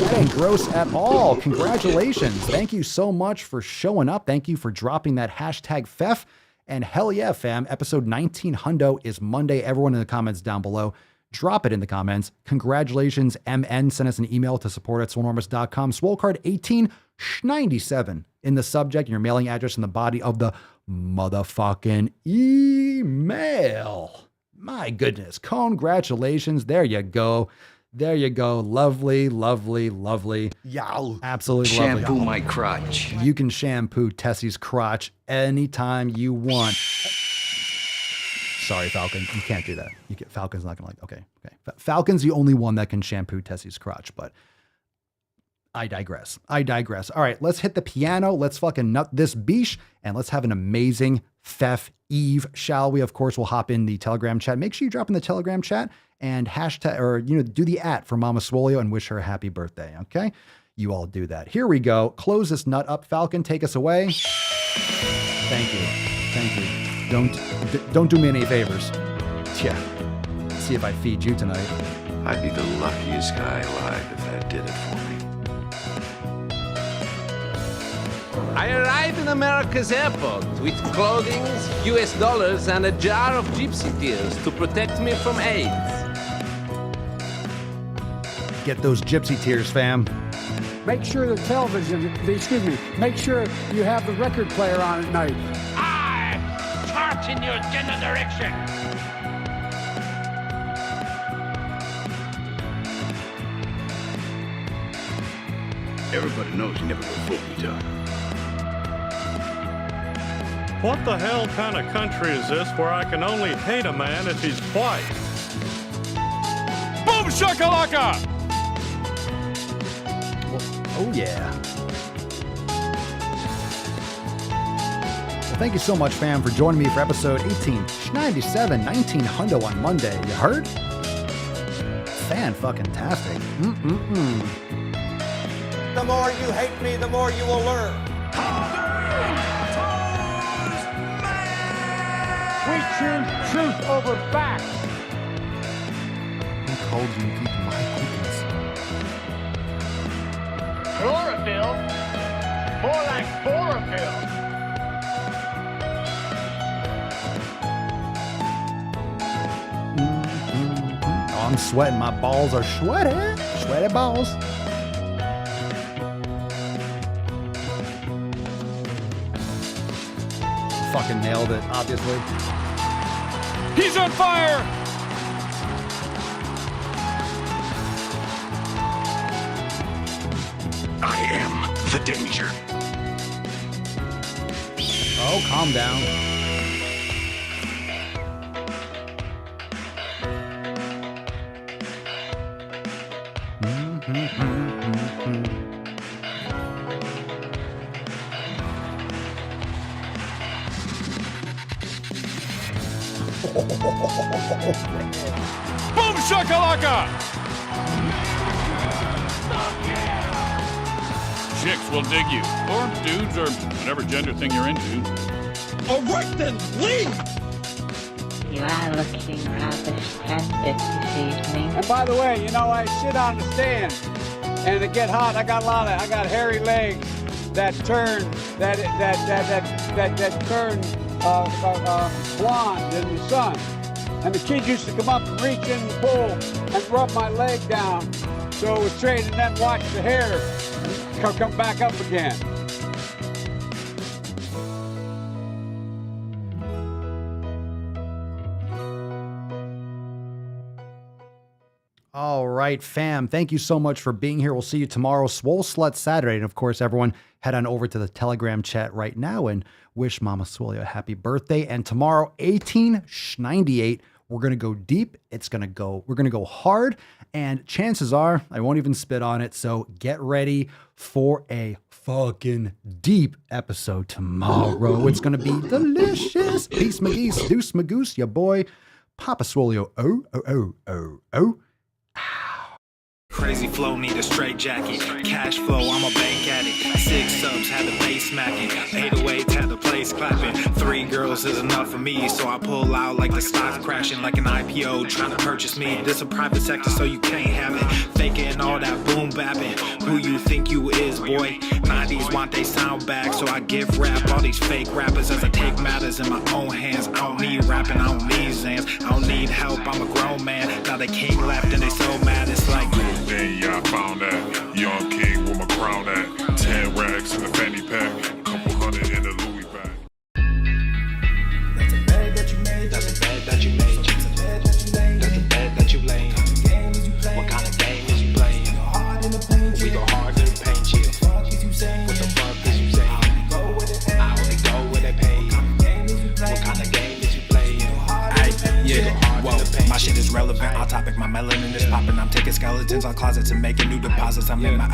That ain't gross at all. Congratulations. Thank you so much for showing up. Thank you for dropping that hashtag Fef. And hell yeah, fam. Episode 19 hundo is Monday. Everyone in the comments down below, drop it in the comments. Congratulations, MN. Send us an email to support@swolenormous.com. Swole card 1897 in the subject, and your mailing address in the body of the motherfucking email. My goodness. Congratulations. There you go. There you go. Lovely, lovely, lovely. Yow. Absolutely Shampoo lovely. my crotch. You can shampoo Tessie's crotch anytime you want. Sorry, Falcon. You can't do that. Falcon's not going to like, okay. Falcon's the only one that can shampoo Tessie's crotch, but I digress. All right, let's hit the piano. Let's fucking nut this beesh, and let's have an amazing Fef Eve, shall we? Of course, we'll hop in the Telegram chat. Make sure you drop in the Telegram chat and hashtag, or, do the @ for Mama Swolio and wish her a happy birthday, okay? You all do that. Here we go. Close this nut up. Falcon, take us away. Thank you. Don't do me any favors. Yeah. Let's see if I feed you tonight. I'd be the luckiest guy alive if that did it for me. I arrived in America's airport with clothing, US dollars, and a jar of gypsy tears to protect me from AIDS. Get those gypsy tears, fam. Make sure make sure you have the record player on at night. I march in your general direction. Everybody knows you never go full retard. What the hell kind of country is this where I can only hate a man if he's white? Boom shakalaka! Oh, yeah. Well, thank you so much, fam, for joining me for episode 1897, 19 hundo on Monday. You heard? Fan-fucking-tastic. The more you hate me, the more you will learn. We choose truth over facts. Who told you to keep my cookies? Chlorophyll? More like chlorophyll. Oh, I'm sweating. My balls are sweaty. Sweaty balls. Fucking nailed it, obviously. He's on fire! I am the danger. Oh, calm down. Boom shakalaka! Chicks will dig you, or dudes, or whatever gender thing you're into. All right then, leave! You are looking rather splendid this evening. And by the way, I sit on the stand, and it get hot. I got hairy legs that turn blonde in the sun. And the kids used to come up and reach in the pool and rub my leg down so it was straight, and then watch the hair come back up again. All right, fam. Thank you so much for being here. We'll see you tomorrow, Swole Slut Saturday. And of course, everyone head on over to the Telegram chat right now and wish Mama Swole a happy birthday. And tomorrow, 1898, we're going to go deep. We're going to go hard. And chances are I won't even spit on it. So get ready for a fucking deep episode tomorrow. It's going to be delicious. Peace, McGeese, Deuce, Magoose, your boy, Papa Swolio. Oh. crazy flow, need a straight jacket. Cash flow, I'm a bank addict. 6 subs, had the bass smacking. 808s, had the place clapping. 3 girls is enough for me, so I pull out like the stock crashing, like an IPO trying to purchase me. This a private sector, so you can't have it. Faking all that boom bapping. Who you think you is, boy? 90s want they sound back, so I give rap all these fake rappers as I take matters in my own hands. I don't need rapping, I don't need Zans, I don't need help, I'm a grown man. Now they king left and they so mad, it's like Then yeah, I found that young king with my crown at 10 racks in the fanny pack, couple hundred in the Louis bag. that's a bed that you made, that's a bed that you made, that's a bed that you laid. What kind of game is you playing? We go hard in the paint, chill. What the fuck is you saying? I only go where they pay. What kind of game is you playing? Whoa, my shit is relevant, on topic, my melanin is popping. I'm taking skeletons on closets and making new deposits. I'm in my